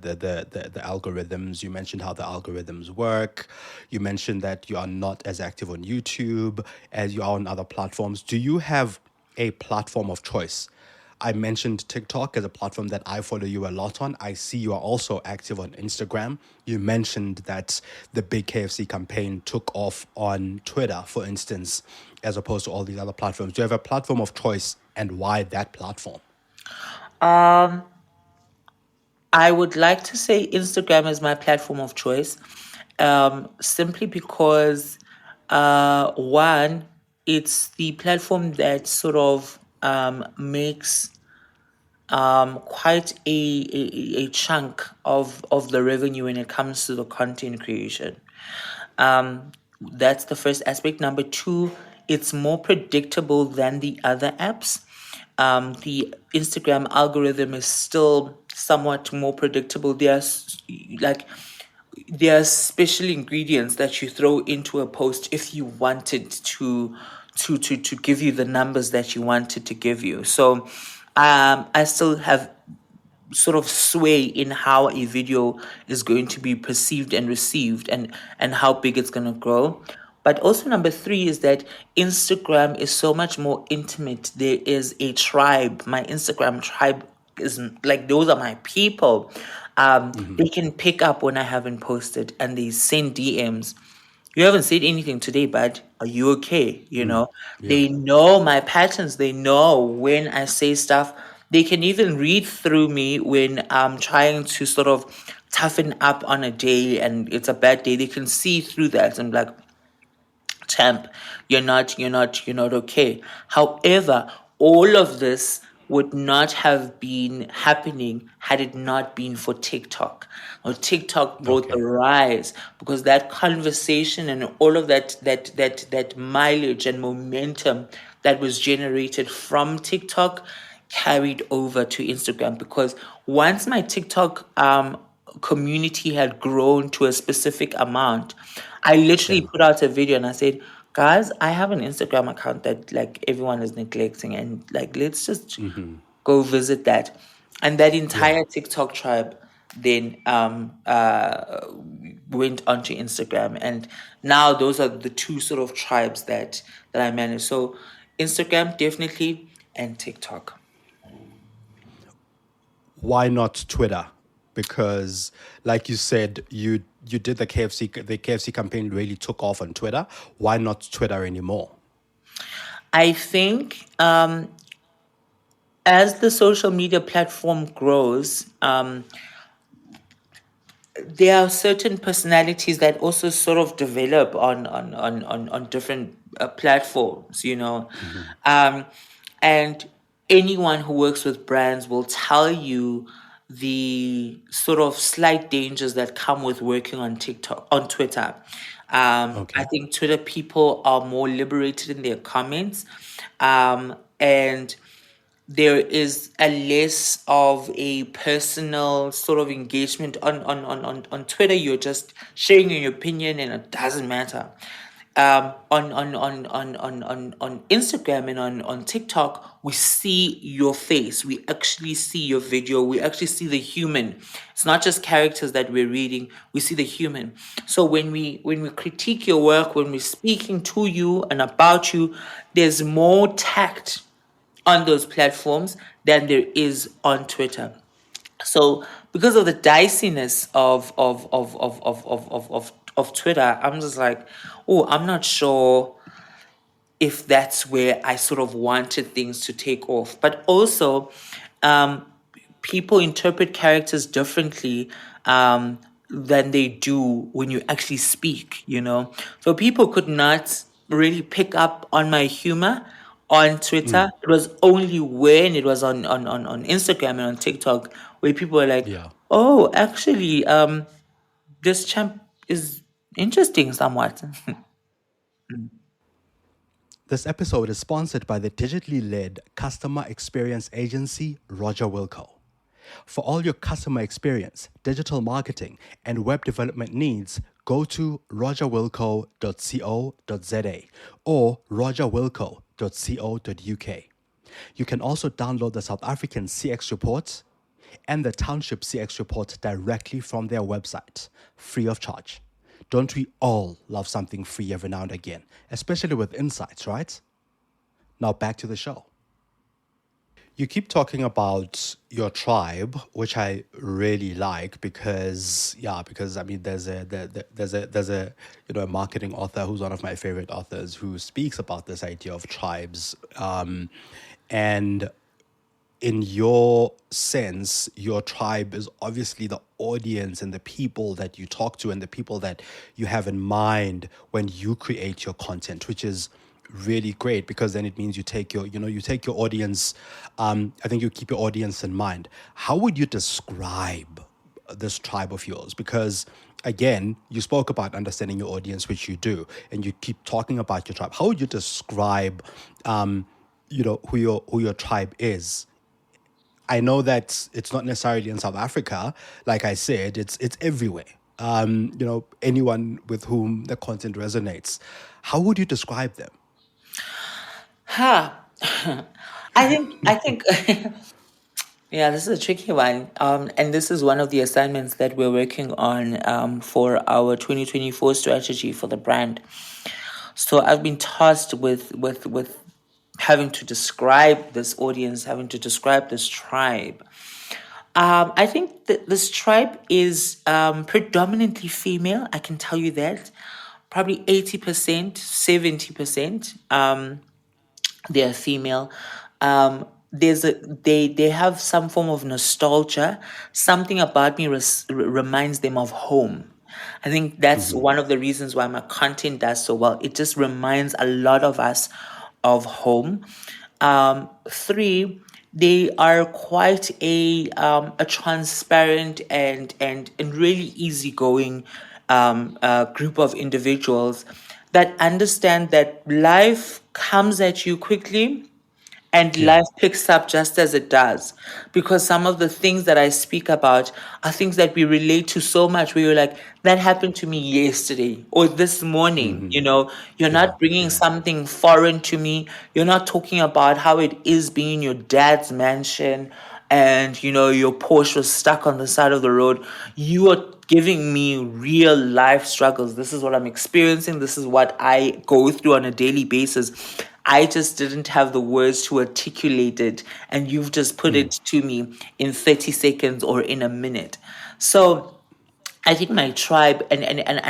algorithms. You mentioned how the algorithms work. You mentioned that you are not as active on YouTube as you are on other platforms. Do you have a platform of choice? I mentioned TikTok as a platform that I follow you a lot on. I see you are also active on Instagram. You mentioned that the big KFC campaign took off on Twitter, for instance, as opposed to all these other platforms. Do you have a platform of choice, and why that platform? um, I would like to say Instagram is my platform of choice, simply because, one, it's the platform that sort of makes quite a chunk of the revenue when it comes to the content creation. That's the first aspect. Number two, it's more predictable than the other apps. The Instagram algorithm is still somewhat more predictable. Like there are special ingredients that you throw into a post if you wanted to give you the numbers that you wanted to give you. So I still have sort of sway in how a video is going to be perceived and received, and how big it's going to grow. But also number three is that Instagram is so much more intimate. There is a tribe. My Instagram tribe is like, those are my people. They can pick up when I haven't posted, and they send DMs. You haven't said anything today, bud. Are you okay? Yeah. They know my patterns. They know when I say stuff. They can even read through me when I'm trying to sort of toughen up on a day and it's a bad day. They can see through that and like, champ, you're not okay. However, all of this would not have been happening had it not been for TikTok. Or TikTok brought the Okay. rise, because that conversation and all of that mileage and momentum that was generated from TikTok carried over to Instagram. Because once my TikTok community had grown to a specific amount, I literally Yeah. put out a video and I said, guys, I have an Instagram account that like everyone is neglecting, and like, let's just go visit that. And that Yeah. entire TikTok tribe then went onto Instagram. And now those are the two sort of tribes that I manage. So Instagram definitely, and TikTok. Why not Twitter? Because, like you said, you did the KFC campaign really took off on Twitter. Why not Twitter anymore? I think as the social media platform grows, there are certain personalities that also sort of develop on different platforms, um, and anyone who works with brands will tell you the sort of slight dangers that come with working on Twitter. I Okay. think Twitter people are more liberated in their comments, and there is a less of a personal sort of engagement on Twitter. You're just sharing your opinion and it doesn't matter. On Instagram and on TikTok, we see your face. We actually see your video. We actually see the human. It's not just characters that we're reading. We see the human. So when we critique your work, when we're speaking to you and about you, there's more tact on those platforms than there is on Twitter. So because of the diciness of Twitter, I'm just like, oh, I'm not sure if that's where I sort of wanted things to take off. But also, um, people interpret characters differently than they do when you actually speak, you know? So people could not really pick up on my humor on Twitter. It was only when it was on Instagram and on TikTok where people were like, Yeah. oh, actually, this champ is interesting somewhat. This episode is sponsored by the digitally led customer experience agency Roger Wilco. For all your customer experience, digital marketing, and web development needs, go to rogerwilco.co.za or rogerwilco.co.uk. You can also download the South African CX report and the Township CX report directly from their website, free of charge. Don't we all love something free every now and again, especially with insights, right? Now back to the show. You keep talking about your tribe, which I really like because I mean there's a a marketing author who's one of my favorite authors who speaks about this idea of tribes, and in your sense, your tribe is obviously the audience and the people that you talk to and the people that you have in mind when you create your content, which is really great because then it means you take your audience. I think you keep your audience in mind. How would you describe this tribe of yours? Because again, you spoke about understanding your audience, which you do, and you keep talking about your tribe. How would you describe who your tribe is? I know that it's not necessarily in South Africa. Like I said, it's everywhere. Anyone with whom the content resonates. How would you describe them? Huh. I think yeah, this is a tricky one. And this is one of the assignments that we're working on for our 2024 strategy for the brand. So I've been tasked with having to describe this audience, having to describe this tribe. I think that this tribe is predominantly female. I can tell you that. Probably 80%, 70%. They are female. They have some form of nostalgia. Something about me reminds them of home. I think that's one of the reasons why my content does so well. It just reminds a lot of us of home. Three, they are quite a transparent and really easygoing group of individuals that understand that life comes at you quickly and Yeah. life picks up just as it does. Because some of the things that I speak about are things that we relate to so much where you're like, that happened to me yesterday or this morning. You're Yeah. not bringing Yeah. something foreign to me. You're not talking about how it is being in your dad's mansion and your Porsche was stuck on the side of the road. You are giving me real life struggles. This is what I'm experiencing. This is what I go through on a daily basis. I just didn't have the words to articulate it, and you've just put it to me in 30 seconds or in a minute. So I think my tribe, and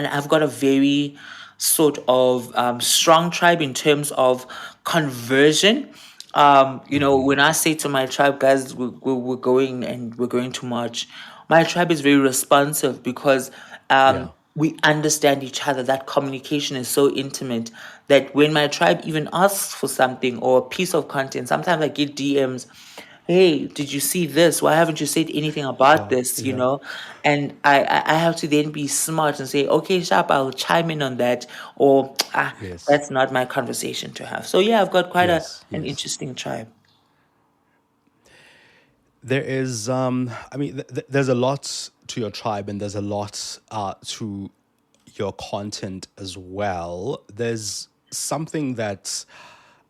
I've got a very sort of strong tribe in terms of conversion. When I say to my tribe, guys, we're going and we're going to march, my tribe is very responsive because Yeah. we understand each other. That communication is so intimate that when my tribe even asks for something or a piece of content, sometimes I get DMs hey, did you see this? Why haven't you said anything about Yeah, this? You yeah, know, and I have to then be smart and say, okay, sharp, I'll chime in on that, or yes, that's not my conversation to have. So yeah, I've got quite yes, an yes. interesting tribe. There is, I mean, there's a lot to your tribe, and there's a lot to your content as well. There's something that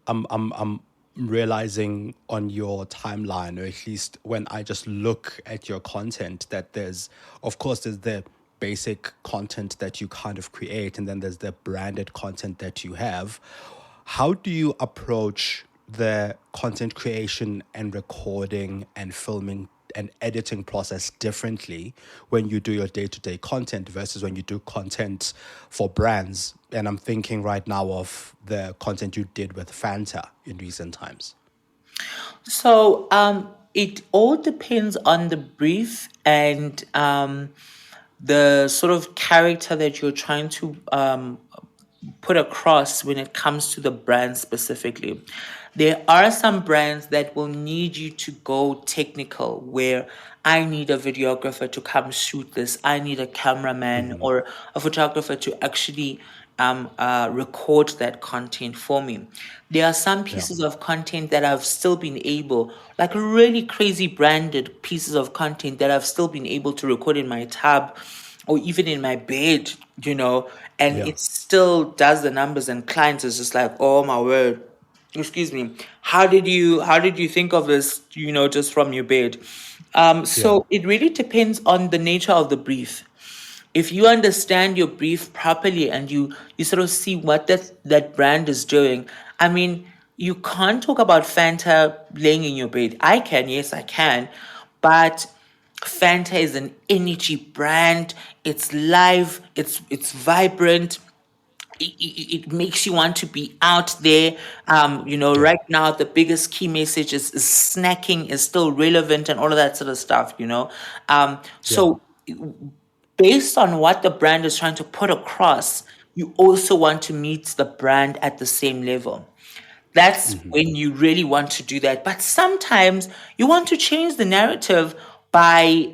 I'm realizing on your timeline, or at least when I just look at your content, that there's, of course, there's the basic content that you kind of create, and then there's the branded content that you have. How do you approach the content creation and recording and filming and editing process differently when you do your day-to-day content versus when you do content for brands? And I'm thinking right now of the content you did with Fanta in recent times. So it all depends on the brief and the sort of character that you're trying to put across when it comes to the brand specifically. There are some brands that will need you to go technical, where I need a videographer to come shoot this, I need a cameraman or a photographer to actually record that content for me. There are some Yeah, pieces of content that I've still been able, like really crazy branded pieces of content that I've still been able to record in my tab or even in my bed, you know, and yeah, it still does the numbers, and clients is just like, oh my word, excuse me, how did you think of this, you know, just from your bed? yeah, So it really depends on the nature of the brief. If you understand your brief properly and you sort of see what that brand is doing, I mean, you can't talk about Fanta laying in your bed. I can, yes, I can, but Fanta is an energy brand. It's live. It's vibrant. It makes you want to be out there. You know, yeah, right now the biggest key message is snacking is still relevant and all of that sort of stuff. You know, yeah, so based on what the brand is trying to put across, you also want to meet the brand at the same level. That's when you really want to do that. But sometimes you want to change the narrative by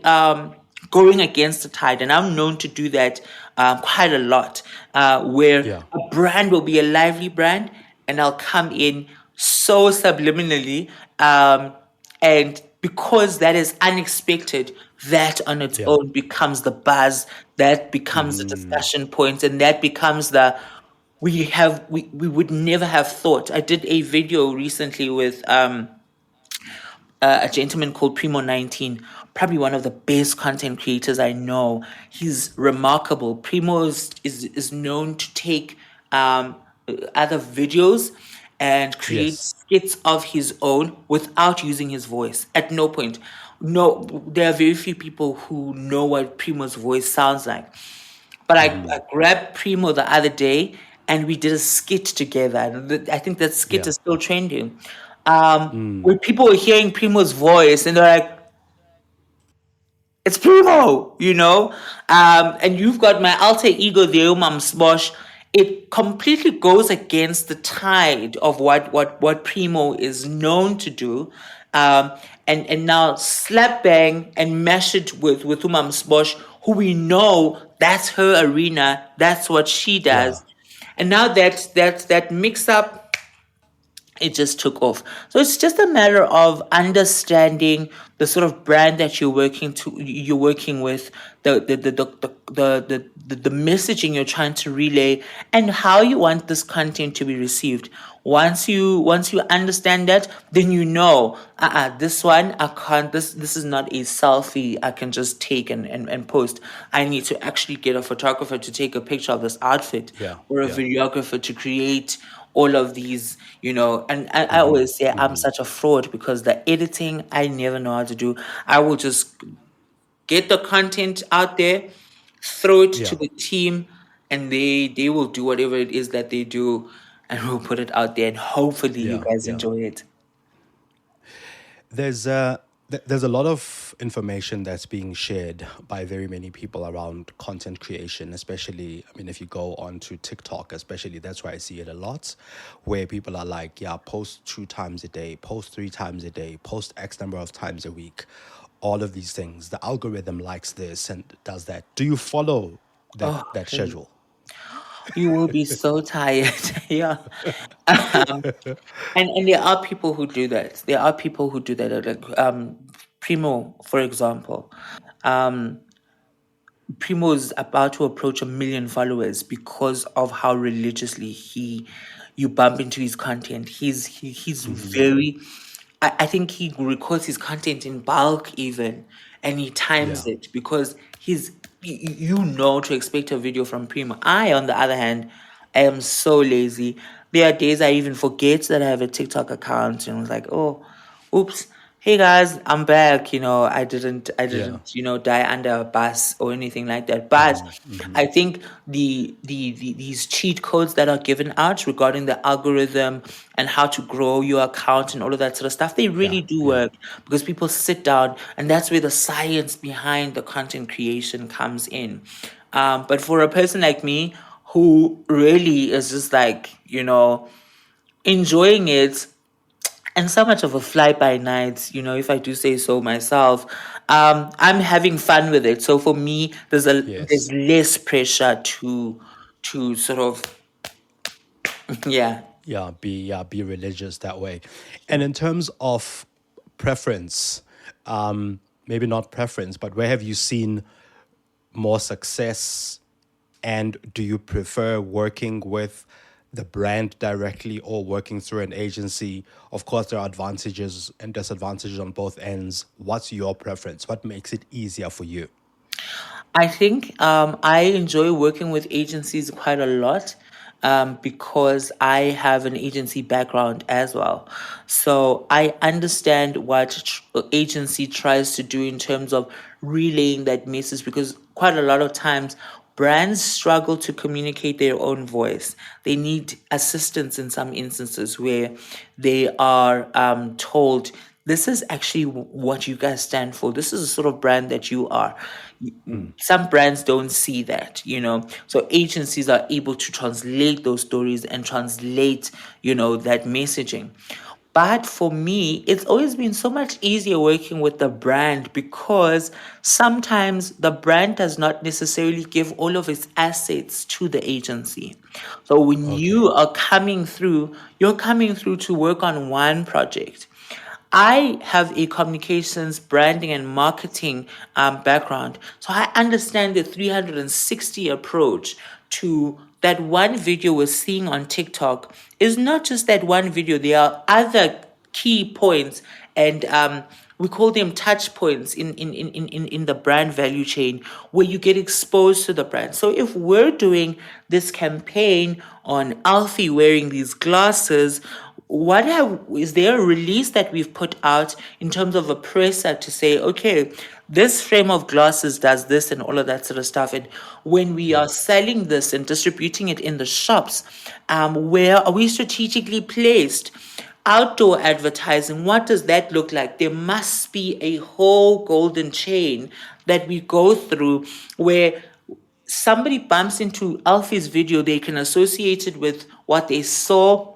going against the tide. And I'm known to do that quite a lot, where yeah, a brand will be a lively brand, and I'll come in so subliminally. And because that is unexpected, that on its yeah. own becomes the buzz, that becomes the discussion point, and that becomes the we would never have thought. I did a video recently with a gentleman called Primo 19, probably one of the best content creators I know. He's remarkable. Primo is known to take other videos and create Yes. skits of his own without using his voice. At no point. No, there are very few people who know what Primo's voice sounds like. But I grabbed Primo the other day and we did a skit together. And I think that skit Yeah. is still trending. Where people were hearing Primo's voice and they're like, it's Primo, you know? And you've got my alter ego there, Mom Smosh. It completely goes against the tide of what Primo is known to do. And now slap bang and mash it with Umam Smosh, who we know that's her arena, that's what she Yeah. does. And now that mix up, it just took off. So it's just a matter of understanding the sort of brand that you're working with, the messaging you're trying to relay, and how you want this content to be received. Once you understand that, then you know, this one I can't. This is not a selfie I can just take and post. I need to actually get a photographer to take a picture of this outfit, Yeah. or a Yeah. videographer to create all of these, you know. And I always say I'm such a fraud because the editing I never know how to do. I will just get the content out there, throw it to Yeah. the team, and they will do whatever it is that they do, and we'll put it out there, and hopefully you Yeah. guys Yeah. enjoy it. There's There's a lot of information that's being shared by very many people around content creation, especially, I mean, if you go onto TikTok, especially, that's where I see it a lot, where people are like, yeah, post 2 times a day, post 3 times a day, post X number of times a week, all of these things. The algorithm likes this and does that. Do you follow Oh, that schedule? you will be so tired. Yeah. Um, and there are people who do that. There are people who do that. Like Primo, for example. Um, Primo is about to approach 1 million followers because of how religiously you bump into his content. He's very, I think he records his content in bulk even, and he times Yeah. it because you know to expect a video from Primo. I, on the other hand, I am so lazy. There are days I even forget that I have a TikTok account, and I was like, oh, oops. Hey guys, I'm back. I Yeah. didn't, die under a bus or anything like that. But I think these cheat codes that are given out regarding the algorithm and how to grow your account and all of that sort of stuff, they Yeah. really do Yeah. work because people sit down, and that's where the science behind the content creation comes in. But for a person like me who really is just like, enjoying it, and so much of a fly by night, if I do say so myself. I'm having fun with it. So for me, there's Yes. less pressure to sort of yeah. Be religious that way. And Yeah. in terms of preference, maybe not preference, but where have you seen more success? And do you prefer working with the brand directly or working through an agency? Of course, there are advantages and disadvantages on both ends. What's your preference? What makes it easier for you? I think I enjoy working with agencies quite a lot because I have an agency background as well. So I understand what agency tries to do in terms of relaying that message, because quite a lot of times brands struggle to communicate their own voice. They need assistance in some instances where they are told, this is actually what you guys stand for. This is the sort of brand that you are. Some brands don't see that, So agencies are able to translate those stories and translate, that messaging. But for me, it's always been so much easier working with the brand because sometimes the brand does not necessarily give all of its assets to the agency. So when Okay. you are coming through, you're coming through to work on one project. I have a communications, branding, and marketing background. So I understand the 360 approach to that one video we're seeing on TikTok is not just that one video. There are other key points, and we call them touch points in the brand value chain where you get exposed to the brand. So if we're doing this campaign on Alfie wearing these glasses, is there a release that we've put out in terms of a presser to say, okay, this frame of glasses does this and all of that sort of stuff? And when we Yeah. are selling this and distributing it in the shops, where are we strategically placed? Outdoor advertising, what does that look like? There must be a whole golden chain that we go through where somebody bumps into Alfie's video, they can associate it with what they saw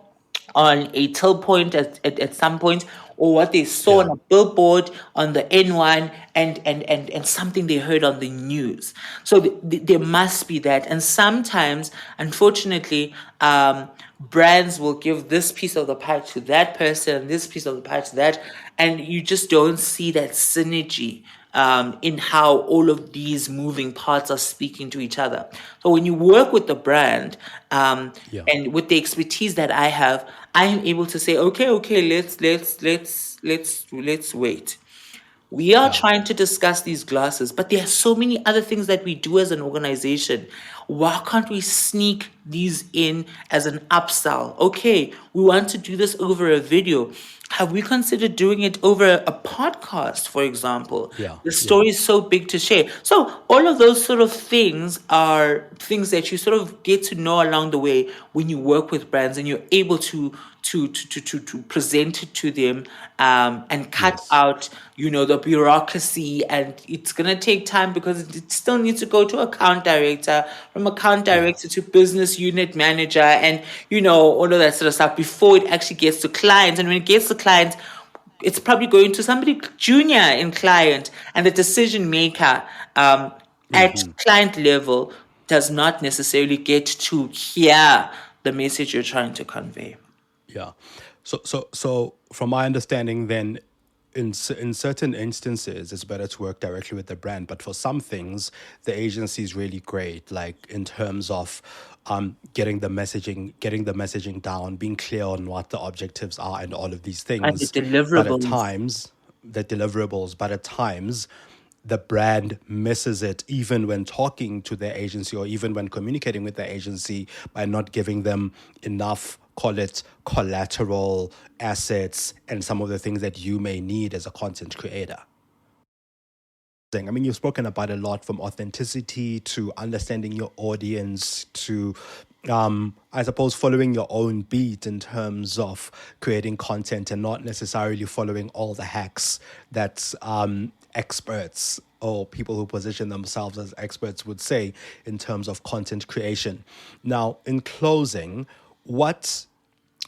on a till point at some point, or what they saw on Yeah. a billboard on the N1, and something they heard on the news. So there must be that. And sometimes, unfortunately, brands will give this piece of the pie to that person and this piece of the pie to that, and you just don't see that synergy in how all of these moving parts are speaking to each other. So when you work with the brand, Yeah. and with the expertise that I have, I am able to say, okay, let's wait. We are Yeah. trying to discuss these glasses, but there are so many other things that we do as an organization. Why can't we sneak these in as an upsell? Okay, we want to do this over a video. Have we considered doing it over a podcast, for example? Yeah. The Yeah. story is so big to share. So all of those sort of things are things that you sort of get to know along the way when you work with brands, and you're able to present it to them, and cut Yes. out, the bureaucracy. And it's going to take time because it still needs to go to account director, from account Yeah. director to business unit manager, and all of that sort of stuff before it actually gets to clients. And when it gets to clients, it's probably going to somebody junior in client, and the decision maker, at client level, does not necessarily get to hear the message you're trying to convey. Yeah. So from my understanding, then, in certain instances, it's better to work directly with the brand. But for some things, the agency is really great. Like in terms of getting the messaging down, being clear on what the objectives are, and all of these And the things. But at deliverables. times, the deliverables. But at times, the brand misses it even when talking to their agency or even when communicating with their agency by not giving them enough, call it collateral assets, and some of the things that you may need as a content creator. I mean, you've spoken about a lot, from authenticity to understanding your audience to, I suppose, following your own beat in terms of creating content and not necessarily following all the hacks that experts or people who position themselves as experts would say in terms of content creation. Now, in closing, what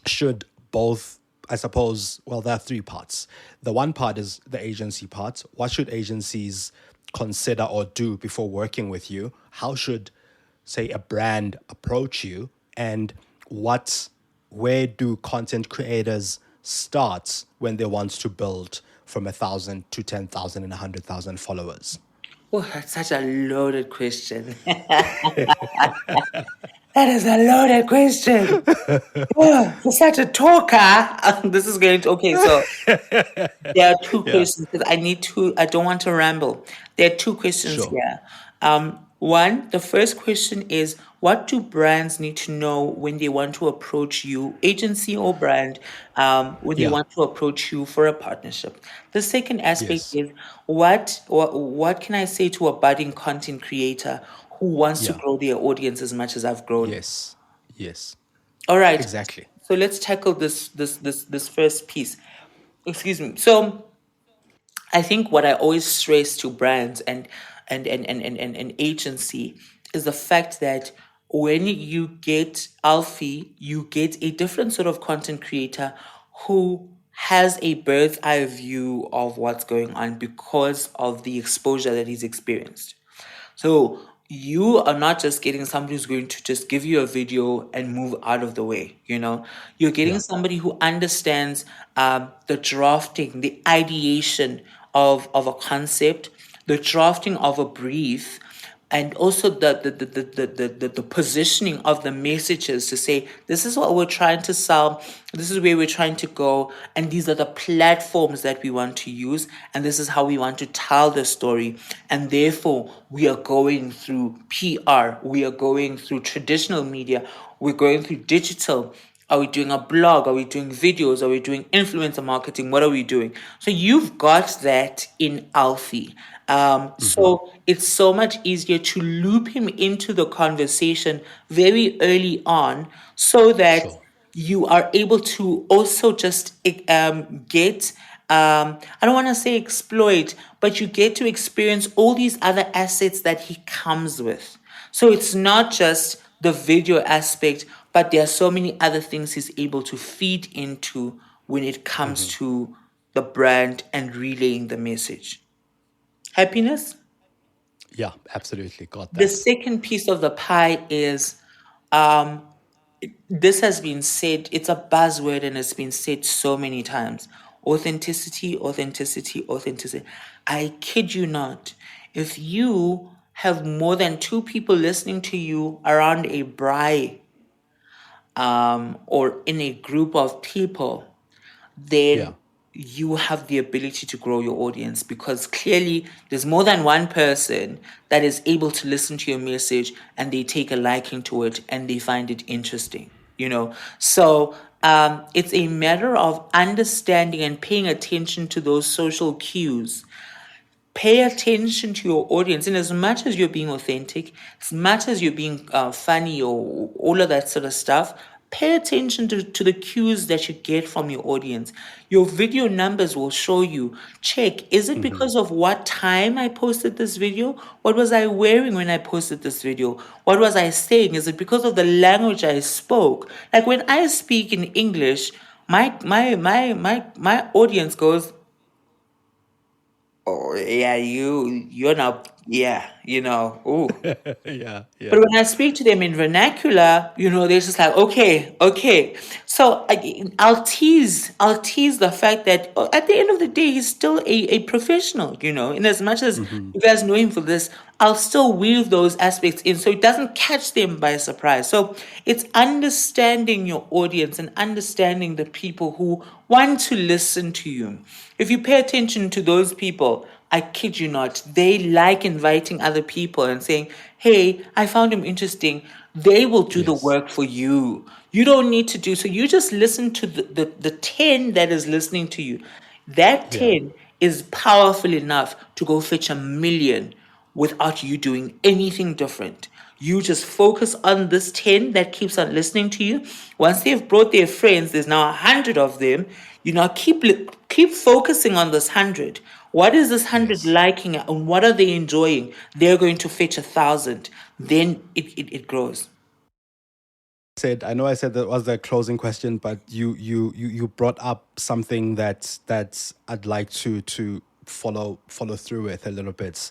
should both, I suppose, well, there are three parts. The one part is the agency part. What should agencies consider or do before working with you? How should, say, a brand approach you? And where do content creators start when they want to build from 1,000 to 10,000 and 100,000 followers? Oh, that's such a loaded question. That is a loaded question. Oh, for such a talker, this is going to, okay, so there are two Yeah, questions because I don't want to ramble. There are two questions sure. here. One, the first question is, what do brands need to know when they want to approach you, agency or brand, when they Yeah, want to approach you for a partnership? The second aspect yes. is, what can I say to a budding content creator who wants to Yeah, grow their audience as much as I've grown? yes, yes. All right. Exactly. So let's tackle this first piece. Excuse me. So I think what I always stress to brands and agency is the fact that when you get Alfie, you get a different sort of content creator who has a bird's eye view of what's going on because of the exposure that he's experienced. So you are not just getting somebody who's going to just give you a video and move out of the way. You're getting Yeah, somebody who understands the drafting, the ideation of a concept, the drafting of a brief, and also the positioning of the messages to say, this is what we're trying to sell, this is where we're trying to go, and these are the platforms that we want to use, and this is how we want to tell the story. And therefore we are going through PR, we are going through traditional media, we're going through digital. Are we doing a blog? Are we doing videos? Are we doing influencer marketing? What are we doing? So you've got that in Alfie. So it's so much easier to loop him into the conversation very early on so that sure. you are able to also just get, I don't want to say exploit, but you get to experience all these other assets that he comes with. So it's not just the video aspect, but there are so many other things he's able to feed into when it comes to the brand and relaying the message. Happiness. Yeah, absolutely. Got The that. second piece of the pie is, um, this has been said, it's a buzzword and it's been said so many times. Authenticity, authenticity, authenticity. I kid you not. If you have more than two people listening to you around a braai, or in a group of people, Yeah. then you have the ability to grow your audience because clearly there's more than one person that is able to listen to your message and they take a liking to it and they find it interesting. So it's a matter of understanding and paying attention to those social cues. Pay attention to your audience, and as much as you're being authentic, as much as you're being funny or all of that sort of stuff, Pay attention to the cues that you get from your audience. Your video numbers will show you. Check, is it because of what time I posted this video? What was I wearing when I posted this video? What was I saying? Is it because of the language I spoke? Like when I speak in English, my audience goes, oh yeah, you're not, yeah, ooh. Yeah, But yeah. when I speak to them in vernacular, they're just like, okay, okay. So I'll tease the fact that at the end of the day, he's still a professional, in as much as you guys know him for this, I'll still weave those aspects in so it doesn't catch them by surprise. So it's understanding your audience and understanding the people who want to listen to you. If you pay attention to those people, I kid you not, they like inviting other people and saying, hey, I found him interesting. They will do the Yes, work for you. You don't need to do so. You just listen to the 10 that is listening to you. That yeah. 10 is powerful enough to go fetch 1 million without you doing anything different. You just focus on this 10 that keeps on listening to you. Once they've brought their friends, there's now 100 of them. You now keep focusing on this 100. What is this 100 Yes. liking and what are they enjoying? They're going to fetch 1,000. Then it grows. I know I said that was the closing question, but you brought up something that's I'd like to follow through with a little bit.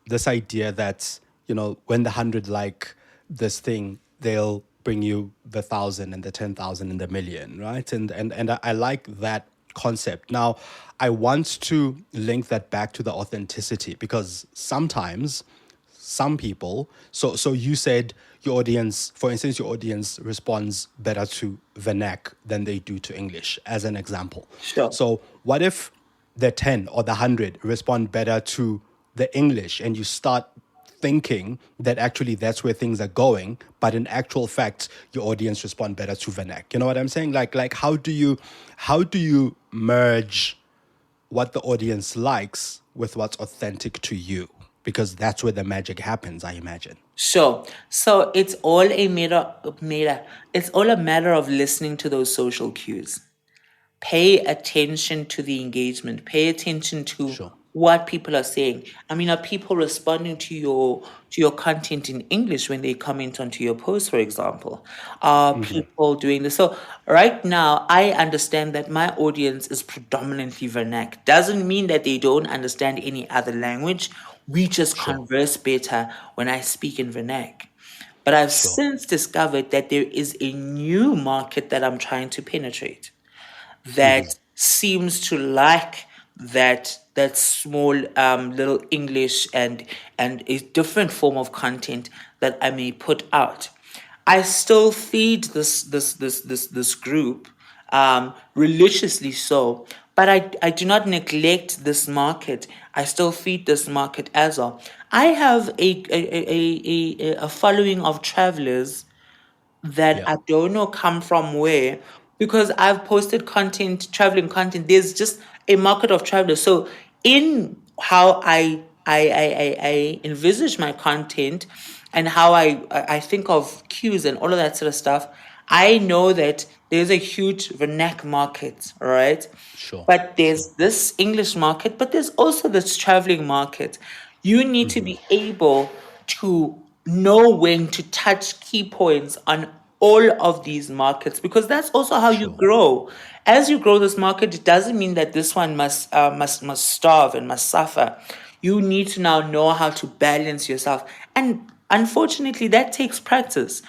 This idea that when the 100 like this thing, they'll bring you the 1,000 and the 10,000 and the million, right? And I like that concept. Now, I want to link that back to the authenticity, because sometimes some people, so you said your audience, for instance, your audience responds better to vernac than they do to English, as an example. Sure. So what if the 10 or the 100 respond better to the English, and you start thinking that actually that's where things are going, but in actual fact your audience respond better to vernac? You know what I'm saying? Like how do you merge what the audience likes with what's authentic to you? Because that's where the magic happens, I imagine. Sure. So it's all it's all a matter of listening to those social cues. Pay attention to the engagement. Pay attention to Sure. what people are saying. I mean, are people responding to your content in English when they comment onto your post, for example? Are people doing this? So right now, I understand that my audience is predominantly vernac. Doesn't mean that they don't understand any other language. We just Sure. converse better when I speak in vernac. But I've Sure. since discovered that there is a new market that I'm trying to penetrate that seems to like that small little English and a different form of content that I may put out. I still feed this group religiously so, but I do not neglect this market. I still feed this market as well. I have a following of travelers that Yeah. I don't know come from where, because I've posted content, traveling content. There's just a market of travelers. So in how I envisage my content and how I think of cues and all of that sort of stuff, I know that there's a huge vernac market, all right? Sure. But Sure. there's this English market, but there's also this traveling market. You need to be able to know when to touch key points on all of these markets, because that's also how you Sure. grow. As you grow this market, it doesn't mean that this one must starve and must suffer. You need to now know how to balance yourself, and unfortunately, that takes practice.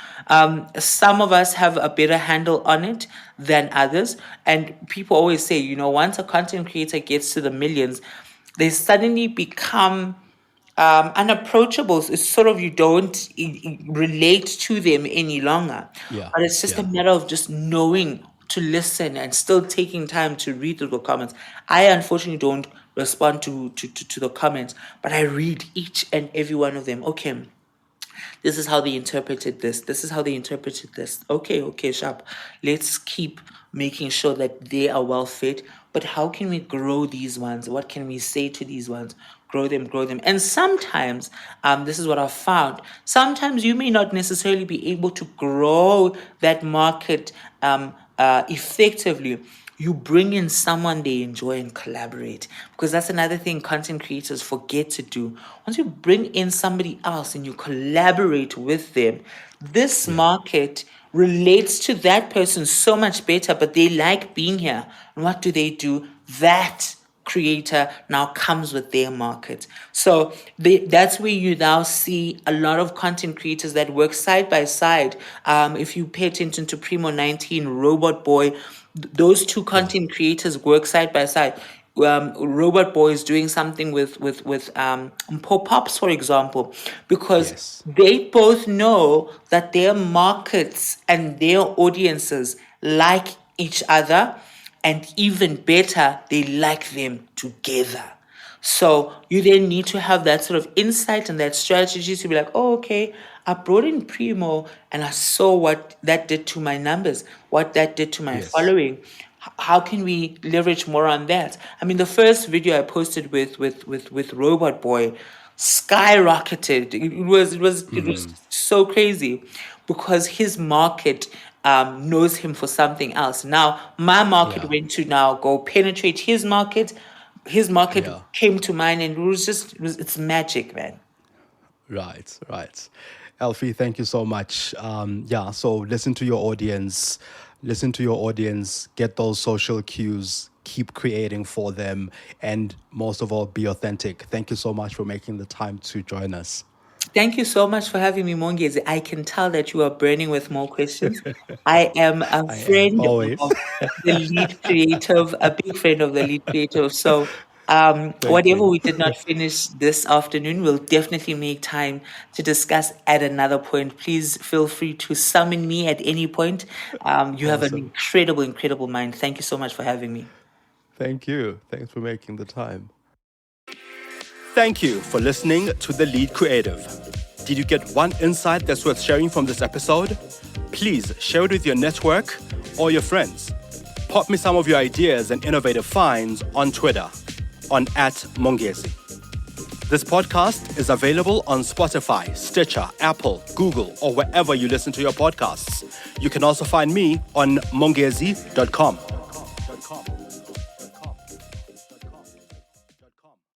Some of us have a better handle on it than others. And people always say, once a content creator gets to the millions, they suddenly become unapproachable. It's sort of you don't relate to them any longer. Yeah. But it's just a Yeah. matter of just knowing to listen and still taking time to read through the comments. I unfortunately don't respond to the comments, but I read each and every one of them. Okay, this is how they interpreted this. This is how they interpreted this. Okay, okay, sharp. Let's keep making sure that they are well fed. But how can we grow these ones? What can we say to these ones? grow them, grow them. And sometimes, this is what I've found, sometimes you may not necessarily be able to grow that market effectively. You bring in someone they enjoy and collaborate, because that's another thing content creators forget to do. Once you bring in somebody else and you collaborate with them, this Yeah. market relates to that person so much better, but they like being here. And what do? That creator now comes with their market. So that's where you now see a lot of content creators that work side by side. If you pay attention to Primo 19, Robot Boy, those two Yeah. content creators work side by side. Robot Boy is doing something with pop-ups, for example, because Yes. they both know that their markets and their audiences like each other, and even better, they like them together. So you then need to have that sort of insight and that strategy to be like, oh, okay, I brought in Primo and I saw what that did to my numbers, what that did to my Yes. following. How can we leverage more on that? I mean, the first video I posted with Robot Boy skyrocketed. It was so crazy because his market knows him for something else. Now my market Yeah. went to now go penetrate his market. His market Yeah. came to mine, and it's magic, man. Right, right. Alfie, thank you so much. Yeah, so listen to your audience, get those social cues, keep creating for them, and most of all, be authentic. Thank you so much for making the time to join us. Thank you so much for having me, Mongezi. I can tell that you are burning with more questions. I am a I am friend always. of the lead creative, a big friend of the lead creative. So, Thank whatever you. we did not finish this afternoon, we'll definitely make time to discuss at another point. Please feel free to summon me at any point. You have an Awesome. incredible, incredible mind. Thank you so much for having me. Thank you. Thanks for making the time. Thank you for listening to The Lead Creative. Did you get one insight that's worth sharing from this episode? Please share it with your network or your friends. Pop me some of your ideas and innovative finds on Twitter on @Mkhwanazi. This podcast is available on Spotify, Stitcher, Apple, Google, or wherever you listen to your podcasts. You can also find me on mkhwanazi.com.